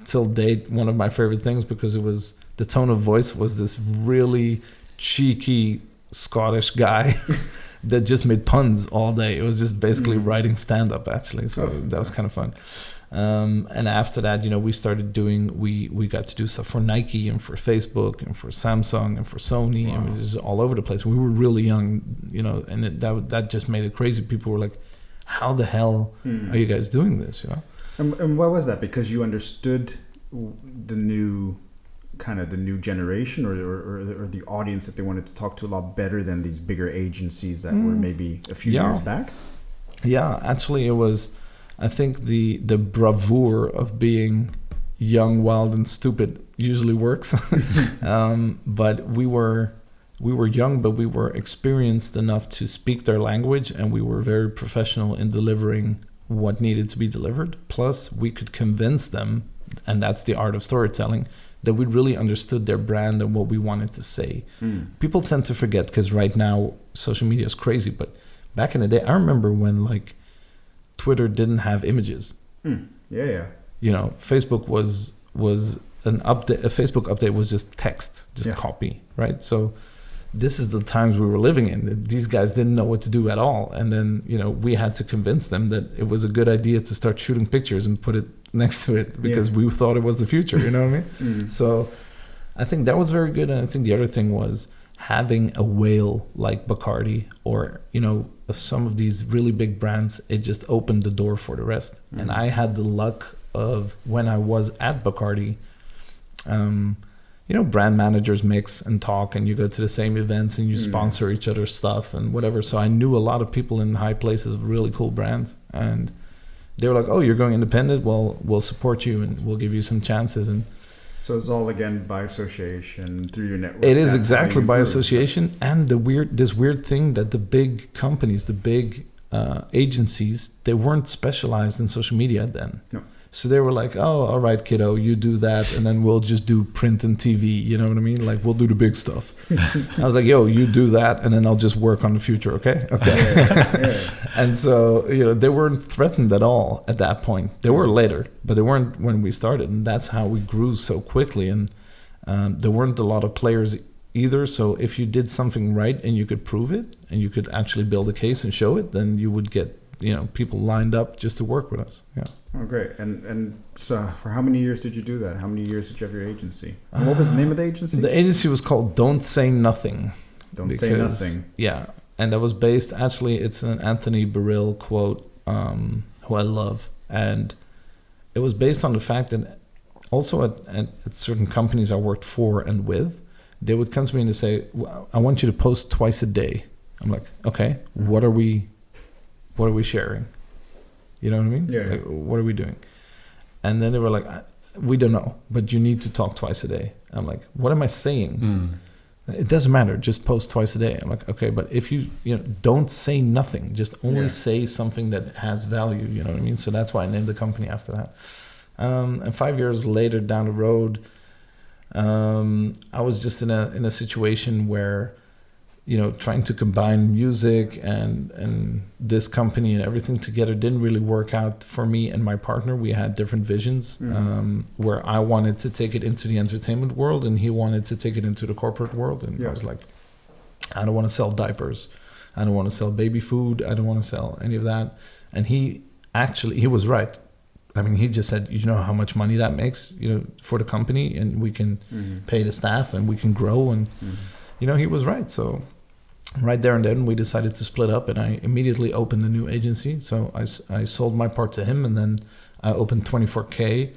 till date one of my favorite things, because it was the tone of voice was this really cheeky Scottish guy. That just made puns all day. It was just basically writing stand-up, actually. So that was kind of fun. And after that, we started doing, we got to do stuff for Nike and for Facebook and for Samsung and for Sony. Wow. And it was just all over the place. We were really young, and that just made it crazy. People were like, how the hell are you guys doing this, And why was that? Because you understood the new generation or the audience that they wanted to talk to a lot better than these bigger agencies that were maybe a few years back? Yeah, actually it was, I think the bravura of being young, wild and stupid usually works. But we were young, but we were experienced enough to speak their language, and we were very professional in delivering what needed to be delivered. Plus we could convince them, and that's the art of storytelling, that we really understood their brand and what we wanted to say. People tend to forget, because right now social media is crazy, but back in the day, I remember when Twitter didn't have images. Facebook was an update. A Facebook update was just text, copy, right? So this is the times we were living in. These guys didn't know what to do at all. And then, we had to convince them that it was a good idea to start shooting pictures and put it next to it because we thought it was the future, you know what I mean? So I think that was very good. And I think the other thing was having a whale like Bacardi or, some of these really big brands, it just opened the door for the rest. And I had the luck of when I was at Bacardi, brand managers mix and talk and you go to the same events and you sponsor each other's stuff and whatever. So I knew a lot of people in high places of really cool brands and they were like, oh, you're going independent? Well, we'll support you and we'll give you some chances. And so it's all again by association through your network. It is exactly by association. And this weird thing that the big companies, the big agencies, they weren't specialized in social media then. No. So they were like, oh, all right, kiddo, you do that. And then we'll just do print and TV. You know what I mean? Like, we'll do the big stuff. I was like, yo, you do that. And then I'll just work on the future. Okay. Yeah. And so, they weren't threatened at all at that point. They were later, but they weren't when we started. And that's how we grew so quickly. And there weren't a lot of players either. So if you did something right and you could prove it and you could actually build a case and show it, then you would get, people lined up just to work with us. Yeah. Oh, great. And so for how many years did you do that? How many years did you have your agency? And what was the name of the agency? The agency was called Don't Say Nothing. Don't Say Nothing. Yeah. And that was based, actually, it's an Anthony Burrell quote, who I love. And it was based on the fact that also at certain companies I worked for and with, they would come to me and they say, well, I want you to post twice a day. I'm like, okay, what are we sharing? You know what I mean? Yeah. Like, what are we doing? And then they were like, we don't know, but you need to talk twice a day. I'm like, what am I saying? It doesn't matter. Just post twice a day. I'm like, okay, but if you don't say nothing, just only say something that has value. You know what I mean? So that's why I named the company after that. And 5 years later down the road, I was just in a situation where, trying to combine music and this company and everything together didn't really work out for me and my partner. We had different visions, where I wanted to take it into the entertainment world and he wanted to take it into the corporate world. And I was like, I don't want to sell diapers. I don't want to sell baby food. I don't want to sell any of that. And he was right. I mean, he just said, you know how much money that makes, for the company, and we can pay the staff and we can grow. And, he was right. So right there and then we decided to split up and I immediately opened a new agency. So I sold my part to him and then I opened 24K,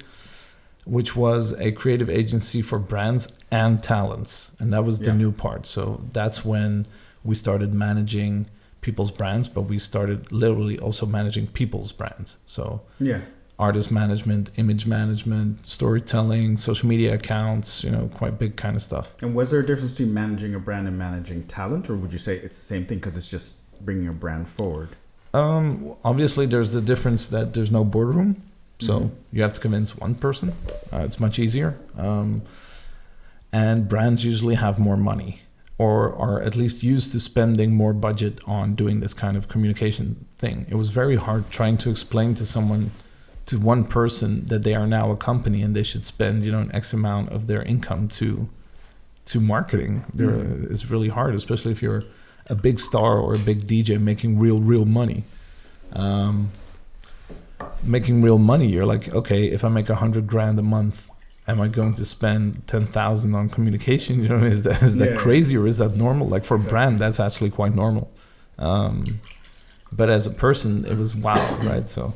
which was a creative agency for brands and talents. And that was the new part. So that's when we started managing people's brands, but we started literally also managing people's brands. So artist management, image management, storytelling, social media accounts, quite big kind of stuff. And was there a difference between managing a brand and managing talent, or would you say it's the same thing because it's just bringing a brand forward? Obviously, there's the difference that there's no boardroom, so you have to convince one person. It's much easier. And brands usually have more money or are at least used to spending more budget on doing this kind of communication thing. It was very hard trying to explain to one person that they are now a company and they should spend an X amount of their income to marketing. It's really hard, especially if you're a big star or a big DJ making real money. Making real money, you're like, okay, if I make $100,000 a month, am I going to spend 10,000 on communication? Is that crazy or is that normal? Like for a brand, that's actually quite normal. But as a person, it was wild, right? So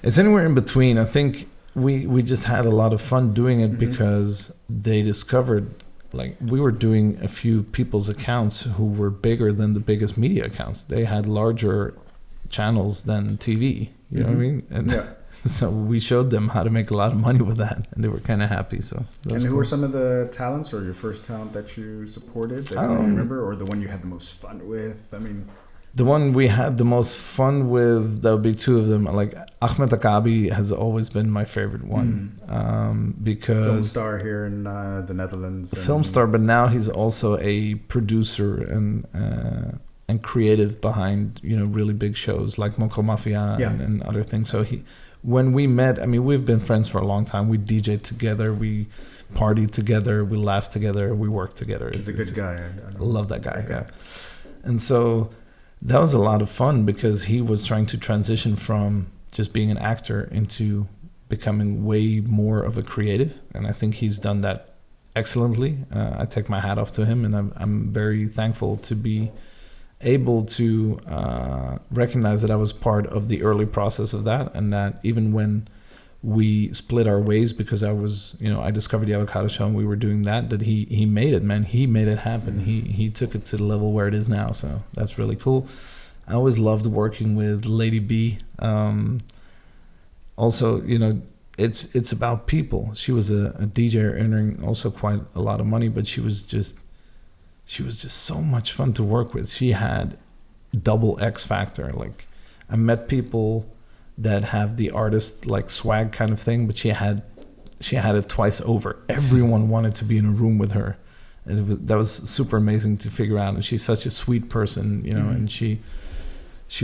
it's anywhere in between. I think we just had a lot of fun doing it because they discovered, like, we were doing a few people's accounts who were bigger than the biggest media accounts. They had larger channels than TV, you know what I mean? And so we showed them how to make a lot of money with that, and they were kind of happy. So and who were some of the talents or your first talent that you supported that you remember, or the one you had the most fun with? I mean, the one we had the most fun with, there would be two of them. Like Ahmed Akabi has always been my favorite one, because film star here in the Netherlands. Film star, but now he's also a producer and and creative behind, really big shows like Moco Mafia and other things. So when we met, I mean, we've been friends for a long time. We DJed together, we partied together, we laughed together, we worked together. He's a good guy. I love that guy. Yeah. And so that was a lot of fun because he was trying to transition from just being an actor into becoming way more of a creative. And I think he's done that excellently. I take my hat off to him, and I'm very thankful to be able to recognize that I was part of the early process of that, and that even when we split our ways, because I discovered the Avocado Show and we were doing that he made it, man. He made it happen. He took it to the level where it is now. So that's really cool. I always loved working with Lady B. Also, it's about people. She was a DJ earning also quite a lot of money, but she was just so much fun to work with. She had double X factor. Like, I met people that have the artist like swag kind of thing, but she had it twice over. Everyone wanted to be in a room with her. And that was super amazing to figure out. And she's such a sweet person, and she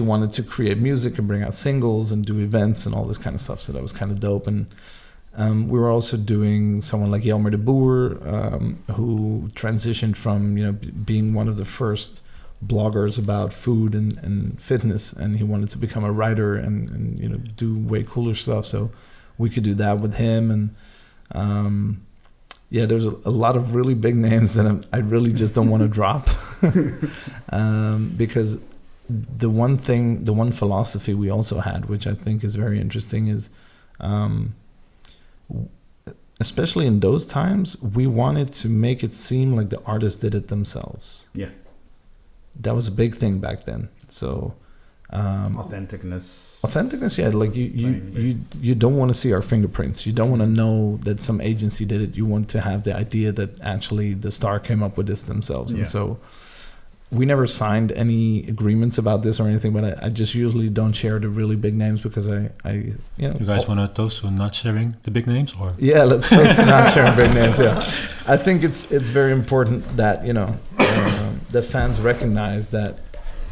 wanted to create music and bring out singles and do events and all this kind of stuff. So that was kind of dope. And we were also doing someone like Jelmer de Boer, who transitioned from being one of the first bloggers about food and fitness, and he wanted to become a writer and do way cooler stuff. So we could do that with him. And there's a lot of really big names that I really just don't want to drop because the one philosophy we also had, which I think is very interesting, is especially in those times, we wanted to make it seem like the artists did it themselves. Yeah. That was a big thing back then. So authenticness, yeah. Like you don't want to see our fingerprints. You don't want to know that some agency did it. You want to have the idea that actually the star came up with this themselves. And so we never signed any agreements about this or anything, but I just usually don't share the really big names because I You guys want to toast to not sharing the big names, or? Yeah, let's toast to not sharing big names. Yeah, I think it's very important that the fans recognize that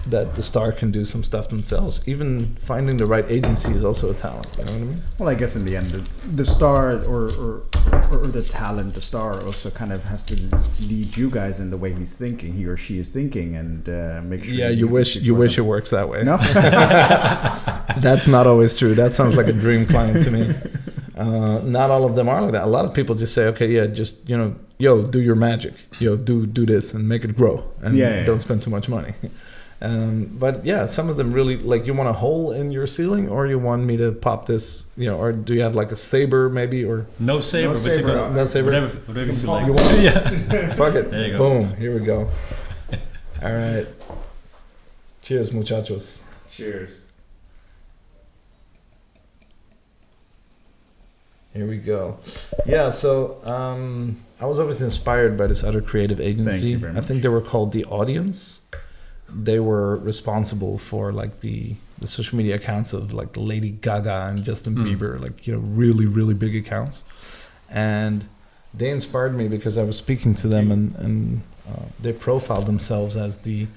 the star can do some stuff themselves. Even finding the right agency is also a talent. You know what I mean? Well, I guess in the end, the star or the talent, the star also kind of has to lead you guys in the way he or she is thinking, and make sure. Yeah, you wish it works that way. No, that's not always true. That sounds like a dream client to me. Not all of them are like that. A lot of people just say, okay, yeah, just do your magic, do this and make it grow, and don't spend too much money. But yeah, some of them really, like, you want a hole in your ceiling, or you want me to pop this, or do you have like a saber maybe, or no saber, but you got no saber. Whatever you feel like. You want fuck it. There you go. Boom. Here we go. All right. Cheers, muchachos. Cheers. Here we go. Yeah, so I was always inspired by this other creative agency. Thank you very much. I think they were called The Audience. They were responsible for like the social media accounts of like Lady Gaga and Justin Bieber, like, really, really big accounts. And they inspired me because I was speaking to them and they profiled themselves as the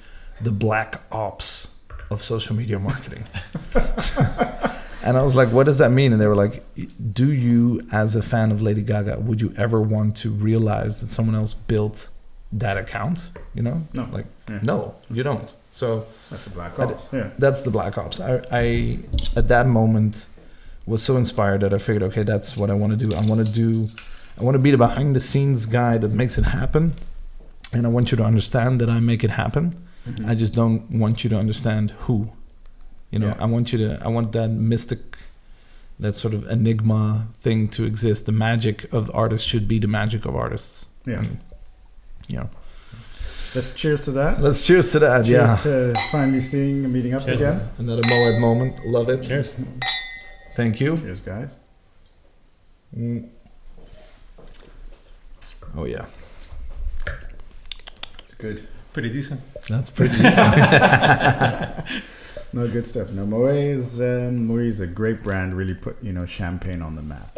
black ops of social media marketing. And I was like, what does that mean? And they were like, do you, as a fan of Lady Gaga, would you ever want to realize that someone else built that account? No. Like, no, you don't. So that's the black ops. That's the black ops. I at that moment was so inspired that I figured, okay, that's what I want to do. I want to be the behind the scenes guy that makes it happen. And I want you to understand that I make it happen. Mm-hmm. I just don't want you to understand who. I want that mystic, that sort of enigma thing to exist. The magic of artists should be the magic of artists. Yeah. And, let's cheers to that. Let's cheers to that. Cheers to finally seeing and meeting up cheers, again. Man. Another Moed moment. Love it. Cheers. Thank you. Cheers, guys. Oh yeah. It's good. Pretty decent. That's pretty decent. No, good stuff. No, Moët is a great brand. Really put champagne on the map.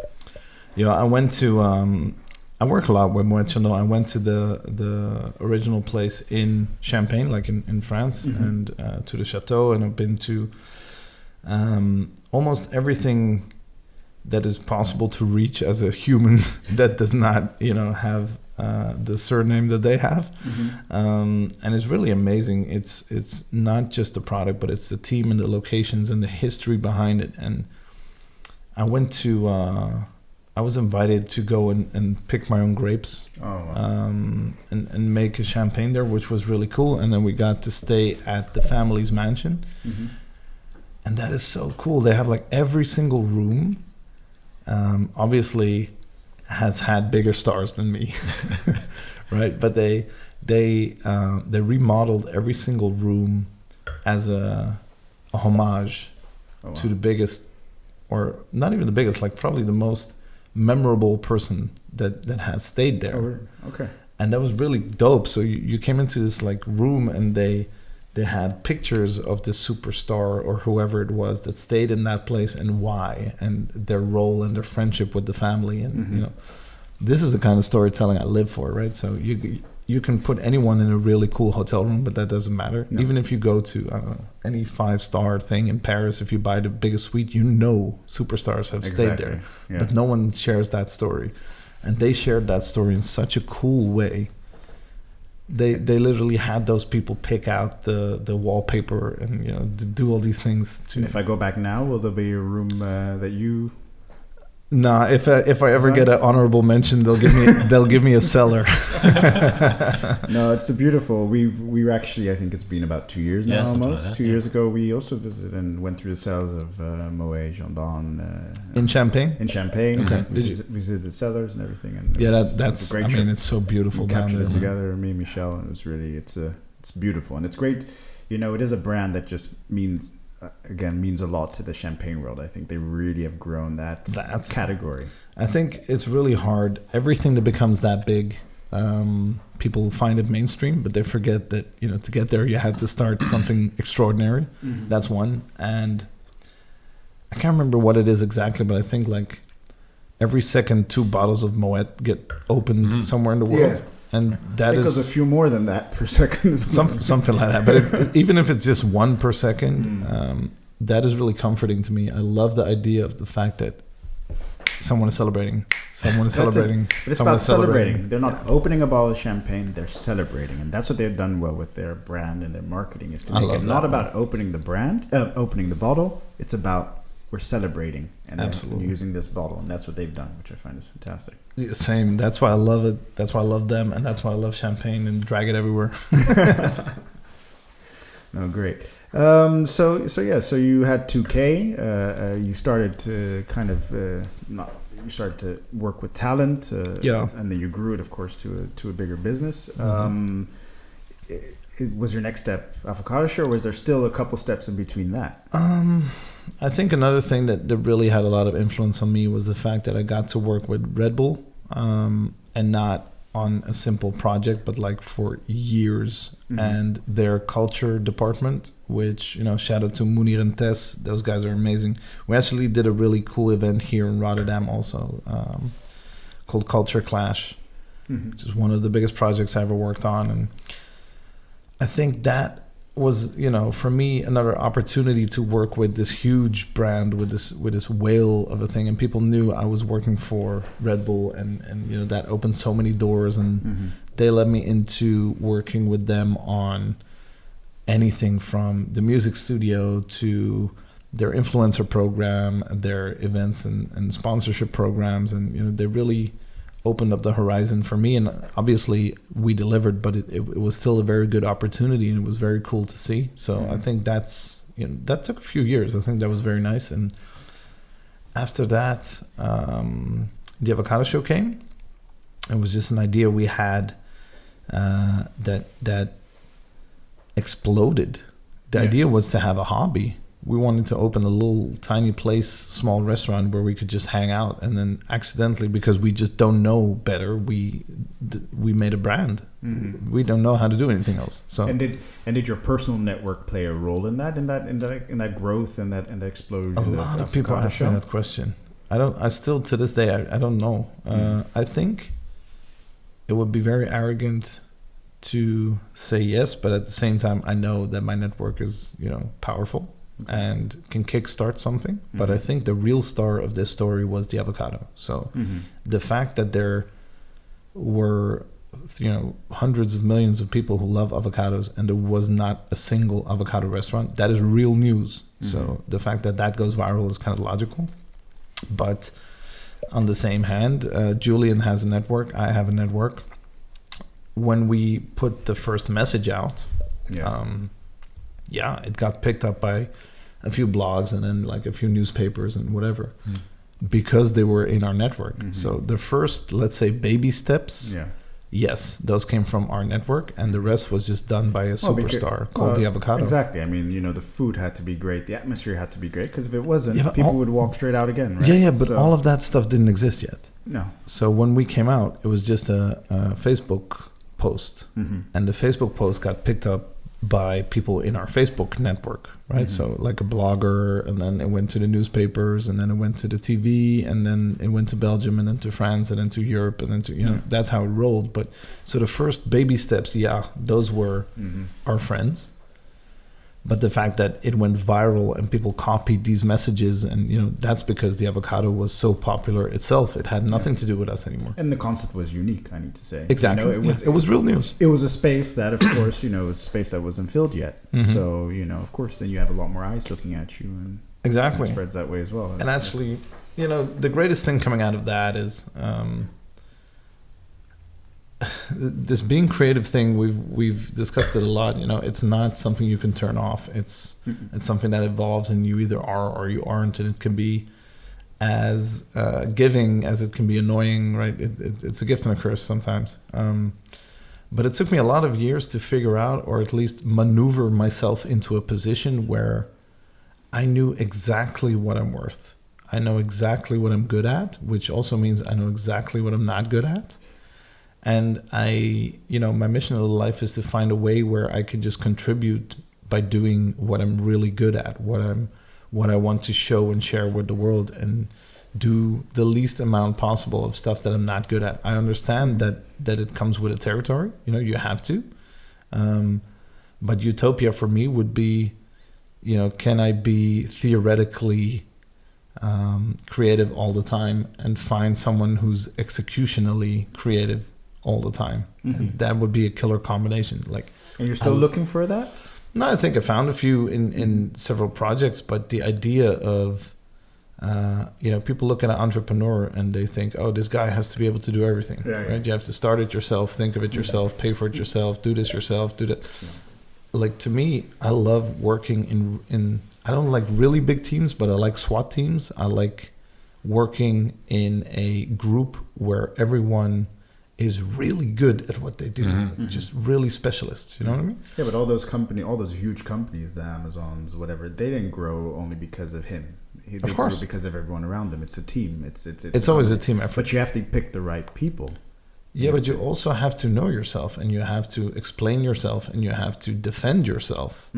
Yeah, I went to I work a lot with Moet Chandon. I went to the original place in Champagne, like in France, and to the chateau, and I've been to almost everything that is possible to reach as a human that does not, have the surname that they have. And it's really amazing. It's not just the product, but it's the team and the locations and the history behind it. And I went to, I was invited to go and pick my own grapes. Oh, wow. And make a champagne there, which was really cool. And then we got to stay at the family's mansion. And that is so cool. They have like every single room, obviously has had bigger stars than me, right? But they remodeled every single room as a homage to the biggest, or not even the biggest, like probably the most memorable person that has stayed there. Oh, okay. And that was really dope. So you came into this like room, and they had pictures of the superstar or whoever it was that stayed in that place and why, and their role and their friendship with the family. And this is the kind of storytelling I live for, right? So you can put anyone in a really cool hotel room, but that doesn't matter. No. Even if you go to, I don't know, any 5-star thing in Paris, if you buy the biggest suite, superstars have stayed there. Yeah. But no one shares that story. And they shared that story in such a cool way. They literally had those people pick out the wallpaper and do all these things. And if I go back now, will there be a room that you? Nah, if I ever get an honorable mention, they'll give me a cellar. No, it's a beautiful. We actually, I think it's been about 2 years now, almost. Like 2 years ago, we also visited and went through the cellars of Moet Chandon in Champagne. In Champagne, okay. We visited the cellars and everything. And that's a great trip. It's so beautiful. We captured it together, me and Michel, and it was really it's beautiful, and it's great. It is a brand that just means a lot to the champagne world. I think they really have grown that category. I think it's really hard. Everything that becomes that big, people find it mainstream, but they forget that, to get there, you had to start something extraordinary. That's one. And I can't remember what it is exactly, but I think like every second 2 bottles of Moet get opened somewhere in the world. Yeah. And that is a few more than that per second. Something like that. But even if it's just 1 per second, that is really comforting to me. I love the idea of the fact that someone is celebrating. But it's about celebrating. They're not opening a bottle of champagne. They're celebrating. And that's what they've done well with their brand and their marketing, is to make it not about opening the bottle. It's about we're celebrating and using this bottle, and that's what they've done, which I find is fantastic. Same. That's why I love it. That's why I love them, and that's why I love champagne and drag it everywhere. No, great. So you had 2K. You started to you started to work with talent. And then you grew it, of course, to a bigger business. Was your next step Avocado Show, or was there still a couple steps in between that? I think another thing that really had a lot of influence on me was the fact that I got to work with Red Bull, and not on a simple project, but like for years. And their culture department, which, shout out to Munir and Tess. Those guys are amazing. We actually did a really cool event here in Rotterdam also, called Culture Clash, which is one of the biggest projects I ever worked on. And I think that was, for me, another opportunity to work with this huge brand, with this whale of a thing. And people knew I was working for Red Bull, and that opened so many doors. And they let me into working with them on anything from the music studio to their influencer program, their events and sponsorship programs. And, they really opened up the horizon for me, and obviously we delivered, but it was still a very good opportunity, and it was very cool to see. So I think that took a few years. I think that was very nice. And after that, the Avocado Show came. It was just an idea we had that exploded. The idea was to have a hobby. We wanted to open a little tiny place, small restaurant where we could just hang out. And then accidentally, because we just don't know better, we made a brand. We don't know how to do anything else. So and did your personal network play a role in that growth and that explosion? A lot of people ask me that question. I still to this day I don't know. I think it would be very arrogant to say yes, but at the same time, I know that my network is, powerful and can kickstart something. But I think the real star of this story was the avocado. So the fact that there were, hundreds of millions of people who love avocados and there was not a single avocado restaurant, that is real news. So the fact that that goes viral is kind of logical. But on the same hand, Julian has a network, I have a network. When we put the first message out, it got picked up by a few blogs and then like a few newspapers and whatever, because they were in our network. So the first, let's say, baby steps, yes, those came from our network, and the rest was just done by a superstar called the Avocado. Exactly. I mean, the food had to be great, the atmosphere had to be great, because if it wasn't, people would walk straight out again, right? But all of that stuff didn't exist yet. No. So when we came out, it was just a Facebook post, and the Facebook post got picked up by people in our Facebook network, right? So like a blogger, and then it went to the newspapers, and then it went to the TV, and then it went to Belgium, and then to France, and then to Europe, and then to, that's how it rolled. But so the first baby steps, those were our friends. But the fact that it went viral and people copied these messages, and that's because the avocado was so popular itself. It had nothing to do with us anymore. And the concept was unique, I need to say. Exactly. It was real news. It was a space that, of course, it was a space that wasn't filled yet. So, of course, then you have a lot more eyes looking at you, and exactly, it spreads that way as well. And actually, the greatest thing coming out of that is this being creative thing. We've discussed it a lot. It's not something you can turn off. It's something that evolves, and you either are or you aren't, and it can be as giving as it can be annoying, right? It's a gift and a curse sometimes. But it took me a lot of years to figure out, or at least maneuver myself into a position where I knew exactly what I'm worth. I know exactly what I'm good at, which also means I know exactly what I'm not good at. And my mission in life is to find a way where I can just contribute by doing what I'm really good at, what I want to show and share with the world, and do the least amount possible of stuff that I'm not good at. I understand that it comes with a territory, you have to. But utopia for me would be, can I be theoretically creative all the time and find someone who's executionally creative all the time? And that would be a killer combination. And you're still looking for that? No, I think I found a few in several projects, but the idea of people look at an entrepreneur and they think, oh, this guy has to be able to do everything, right? You have to start it yourself, think of it yourself, pay for it yourself, do this yourself, do that. Like, to me, I love working in I don't like really big teams, but I like SWAT teams. I like working in a group where everyone is really good at what they do, just really specialists. You know what I mean? Yeah, but all those huge companies, the Amazons, whatever, they didn't grow only because of him. They grew because of everyone around them. It's a team. It's always a team effort. But you have to pick the right people. Yeah, but you also have to know yourself, and you have to explain yourself, and you have to defend yourself,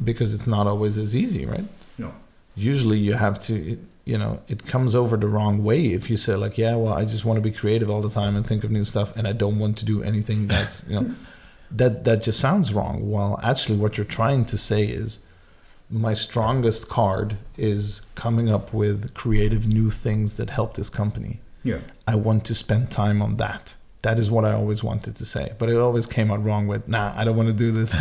because it's not always as easy, right? No. Usually you have to, it comes over the wrong way if you say like, I just want to be creative all the time and think of new stuff, and I don't want to do anything that's, that just sounds wrong. While actually what you're trying to say is, my strongest card is coming up with creative new things that help this company. Yeah. I want to spend time on that. That is what I always wanted to say. But it always came out wrong with, I don't want to do this.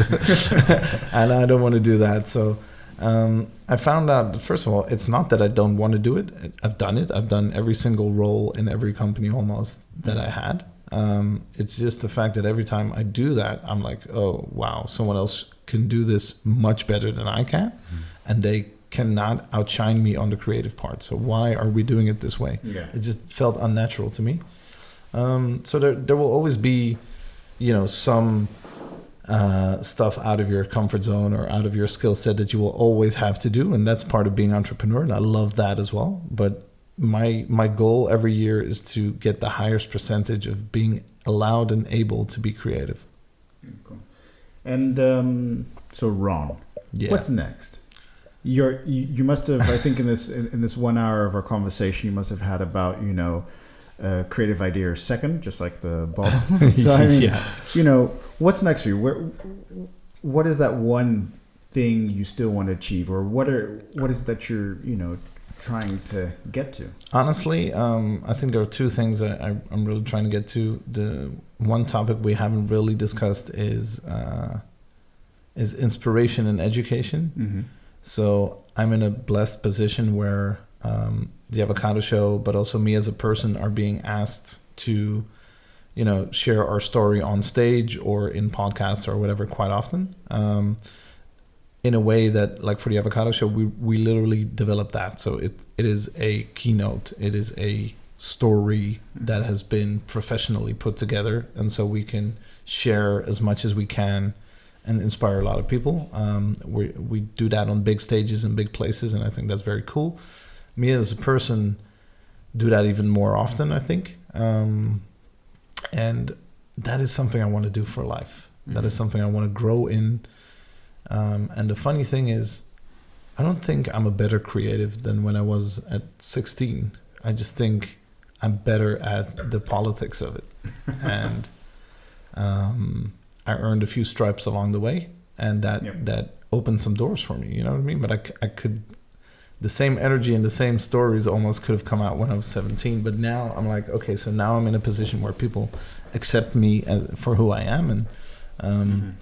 And I don't want to do that. So I found out, first of all, it's not that I don't want to do it. I've done it. I've done every single role in every company almost that I had. It's just the fact that every time I do that, I'm like, oh, wow, someone else can do this much better than I can. And they cannot outshine me on the creative part. So why are we doing it this way? Yeah. It just felt unnatural to me. So there will always be, some stuff out of your comfort zone or out of your skill set that you will always have to do. And that's part of being an entrepreneur. And I love that as well. But my goal every year is to get the highest percentage of being allowed and able to be creative. Cool. And so Ron, what's next? You must have, I think in this 1 hour of our conversation, you must have had about creative idea second, just like the ball. So I mean, you know, what's next for you? What is that one thing you still want to achieve, or what is that you're, you know, trying to get to? Honestly, I think there are two things that I'm really trying to get to. The one topic we haven't really discussed is inspiration and education. Mm-hmm. So I'm in a blessed position where the Avocado Show, but also me as a person, are being asked to, you know, share our story on stage or in podcasts or whatever quite often. In a way that, like for the Avocado Show, we literally developed that. So it is a keynote. It is a story that has been professionally put together. And so we can share as much as we can and inspire a lot of people. We do that on big stages and big places, and I think that's very cool. Me as a person do that even more often, I think. And that is something I want to do for life. Mm-hmm. That is something I want to grow in. And the funny thing is, I don't think I'm a better creative than when I was at 16. I just think I'm better at the politics of it. And I earned a few stripes along the way, and that opened some doors for me, you know what I mean? But I could, the same energy and the same stories almost could have come out when I was 17. But now I'm like, okay, so now I'm in a position where people accept me for who I am. And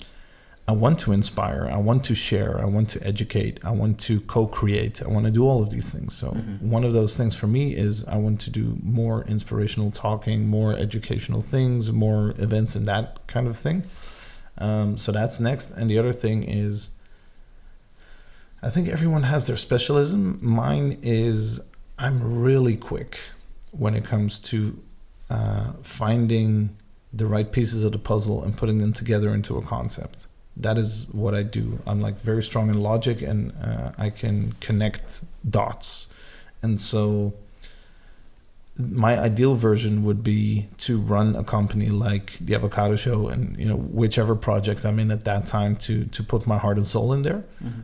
I want to inspire, I want to share, I want to educate, I want to co-create, I want to do all of these things. So one of those things for me is I want to do more inspirational talking, more educational things, more events and that kind of thing. So that's next. And the other thing is, I think everyone has their specialism. Mine is I'm really quick when it comes to finding the right pieces of the puzzle and putting them together into a concept. That is what I do. I'm like very strong in logic, and I can connect dots. And so my ideal version would be to run a company like the Avocado Show, and, you know, whichever project I'm in at that time, to put my heart and soul in there.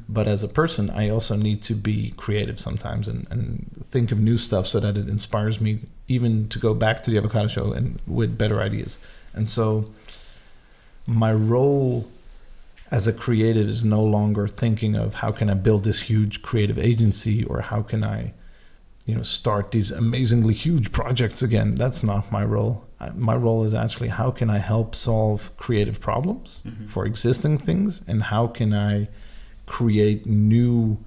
But as a person, I also need to be creative sometimes and think of new stuff so that it inspires me even to go back to the Avocado Show and with better ideas. And so my role as a creative is no longer thinking of how can I build this huge creative agency, or how can I, you know, start these amazingly huge projects again. That's not my role. My role is actually how can I help solve creative problems for existing things, and how can I create new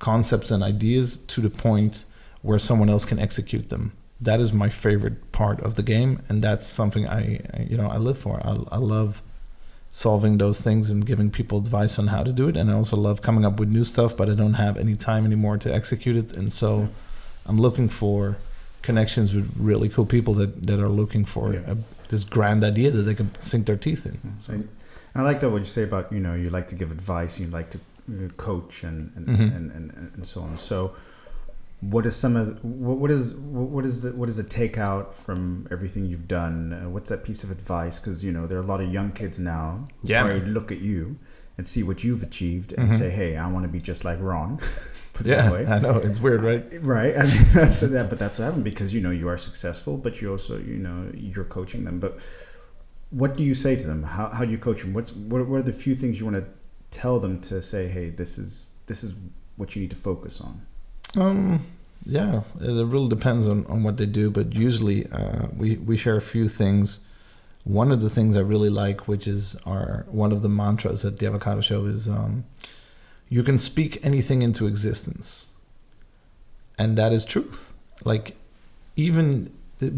concepts and ideas to the point where someone else can execute them. That is my favorite part of the game, and that's something I live for. I love solving those things and giving people advice on how to do it, and I also love coming up with new stuff, but I don't have any time anymore to execute it. And so I'm looking for connections with really cool people that are looking for this grand idea that they can sink their teeth in. So I like that what you say about, you know, you like to give advice, you like to coach and so on. So what is what is the takeout from everything you've done? What's that piece of advice? Because, you know, there are a lot of young kids now who look at you and see what you've achieved and say, hey, I want to be just like Ron. Put it that way. I know, it's weird, right? Right. I mean, but that's what happened, because, you know, you are successful, but you also, you know, you're coaching them. But what do you say to them? How do you coach them? What are the few things you want to tell them to say, hey, this is what you need to focus on? Yeah, it really depends on what they do, but usually we share a few things. One of the things I really like, which is one of the mantras at the Avocado Show, is you can speak anything into existence. And that is truth. Like, even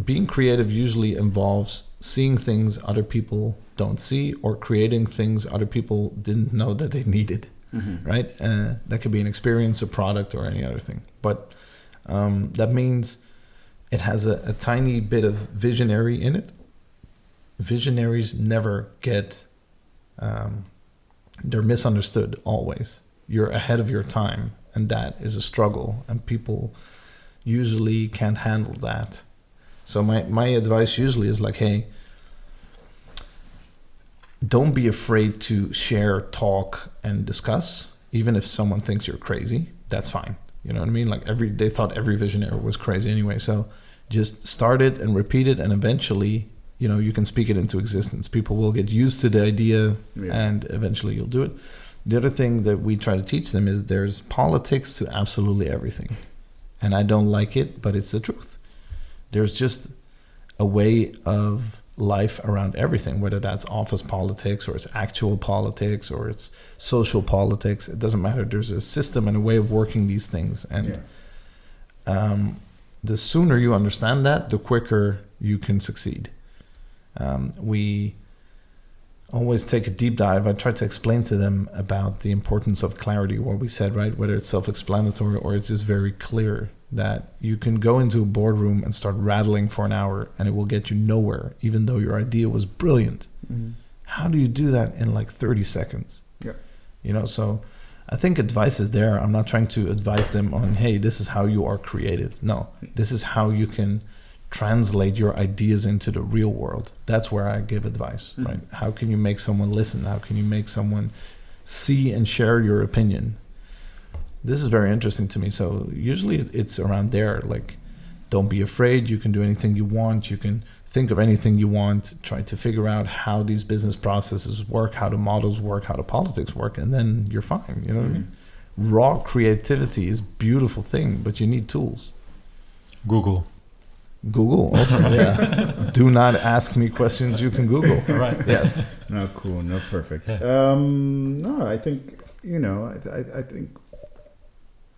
being creative usually involves seeing things other people don't see, or creating things other people didn't know that they needed. Right? That could be an experience, a product, or any other thing. But that means it has a tiny bit of visionary in it. Visionaries never get, they're misunderstood always. You're ahead of your time, and that is a struggle, and people usually can't handle that. So my advice usually is like, hey, don't be afraid to share, talk, and discuss. Even if someone thinks you're crazy, that's fine. You know what I mean? Like they thought every visionary was crazy anyway. So just start it and repeat it, and eventually, you can speak it into existence. People will get used to the idea, and eventually you'll do it. The other thing that we try to teach them is there's politics to absolutely everything. And I don't like it, but it's the truth. There's just a way of life around everything, whether that's office politics or it's actual politics or it's social politics. It doesn't matter. There's a system and a way of working these things. And the sooner you understand that, the quicker you can succeed. We always take a deep dive. I try to explain to them about the importance of clarity, what we said, right? Whether it's self-explanatory or it's just very clear, that you can go into a boardroom and start rattling for an hour and it will get you nowhere, even though your idea was brilliant. Mm-hmm. How do you do that in like 30 seconds? Yeah. So I think advice is there. I'm not trying to advise them on, hey, this is how you are creative. No, this is how you can translate your ideas into the real world. That's where I give advice, right? How can you make someone listen? How can you make someone see and share your opinion? This is very interesting to me. So usually it's around there, like, don't be afraid. You can do anything you want. You can think of anything you want. Try to figure out how these business processes work, how the models work, how the politics work, and then you're fine. You know what I mean? Raw creativity is a beautiful thing, but you need tools. Google also, yeah. Do not ask me questions you can Google. Right. Yes. No, cool. No, perfect. Yeah. No, I think, I think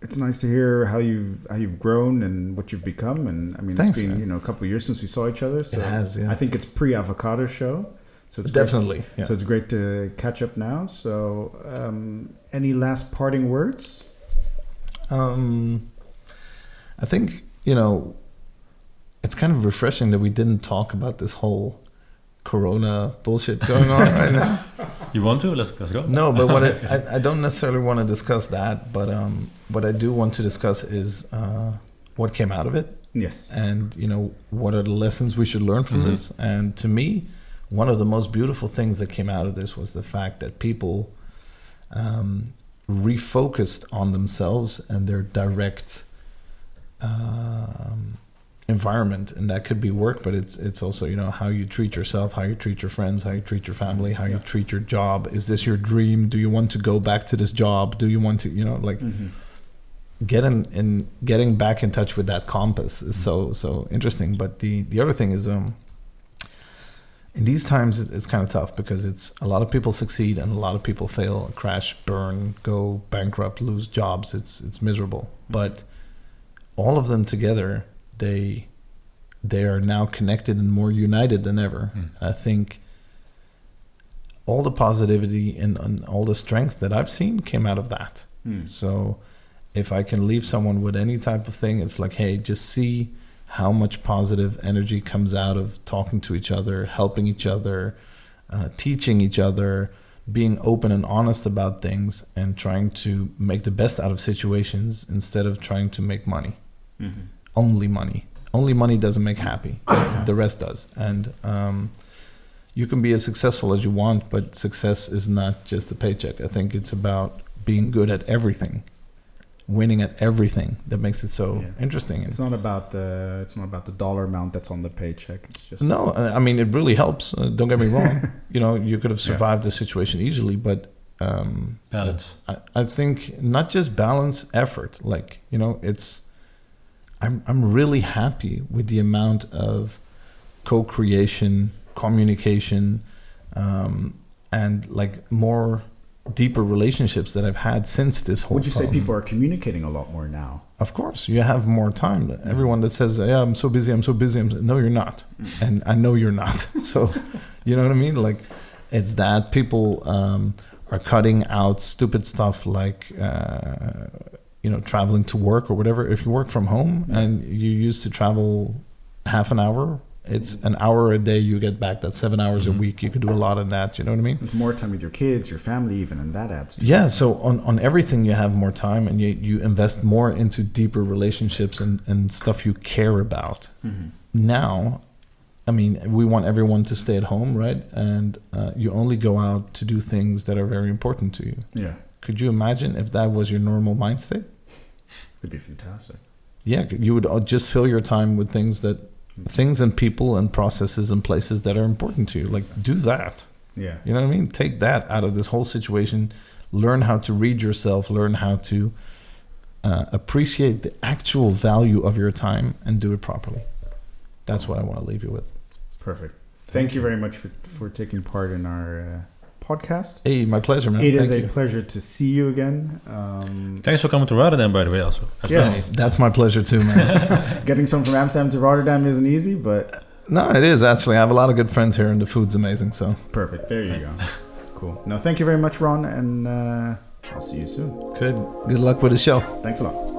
it's nice to hear how you've grown and what you've become. And I mean, Thanks, it's been, man. A couple of years since we saw each other. So it has, yeah. I think it's pre-Avocado Show. So it's definitely. Great, So it's great to catch up now. So any last parting words? I think, it's kind of refreshing that we didn't talk about this whole Corona bullshit going on right now. You want to? Let's go. No, but I don't necessarily want to discuss that. But what I do want to discuss is what came out of it. Yes. And, what are the lessons we should learn from this? And to me, one of the most beautiful things that came out of this was the fact that people refocused on themselves and their direct environment, and that could be work, but it's also how you treat yourself, how you treat your friends, how you treat your family, how you treat your job. Is this your dream? Do you want to go back to this job? Do you want to getting back in touch with that compass is so interesting. But the other thing is in these times it's kind of tough because it's a lot of people succeed and a lot of people fail, crash, burn, go bankrupt, lose jobs. It's miserable, but all of them together, they are now connected and more united than ever. I think all the positivity and all the strength that I've seen came out of that. So if I can leave someone with any type of thing, it's like, hey, just see how much positive energy comes out of talking to each other, helping each other, teaching each other, being open and honest about things, and trying to make the best out of situations instead of trying to make money. Only money doesn't make happy. The rest does. And you can be as successful as you want, but success is not just a paycheck. I think it's about being good at everything, winning at everything. That makes it so interesting. It's not about the dollar amount that's on the paycheck. It's just no. I mean, it really helps. Don't get me wrong. You could have survived the situation easily, but balance. I think not just balance, effort. Like it's. I'm really happy with the amount of co-creation, communication, and like more deeper relationships that I've had since this whole. Would you say people are communicating a lot more now? Of course, you have more time. Everyone that says, "Yeah, I'm so busy," no, you're not, and I know you're not. So, you know what I mean? Like, it's that people are cutting out stupid stuff like. Traveling to work or whatever. If you work from home and you used to travel half an hour, it's an hour a day you get back. That's 7 hours a week. You could do a lot of that. You know what I mean? It's more time with your kids, your family even, and that adds to it. So on everything you have more time and you invest more into deeper relationships and stuff you care about. Now, I mean, we want everyone to stay at home, right? And you only go out to do things that are very important to you. Yeah. Could you imagine if that was your normal mind state? It'd be fantastic. you would just fill your time with things and people and processes and places that are important to you. Like, do that. Yeah. You know what I mean? Take that out of this whole situation. Learn how to read yourself. Learn how to appreciate the actual value of your time and do it properly. That's what I want to leave you with. Perfect. Thank you very much for taking part in our podcast. Hey, my pleasure, man. It is a pleasure to see you again. Thanks for coming to Rotterdam, by the way, also. Yes. That's my pleasure too, man. Getting some from Amsterdam to Rotterdam isn't easy, but... No, it is, actually. I have a lot of good friends here, and the food's amazing, so... Perfect. There you go. Cool. No, thank you very much, Ron, and I'll see you soon. Good luck with the show. Thanks a lot.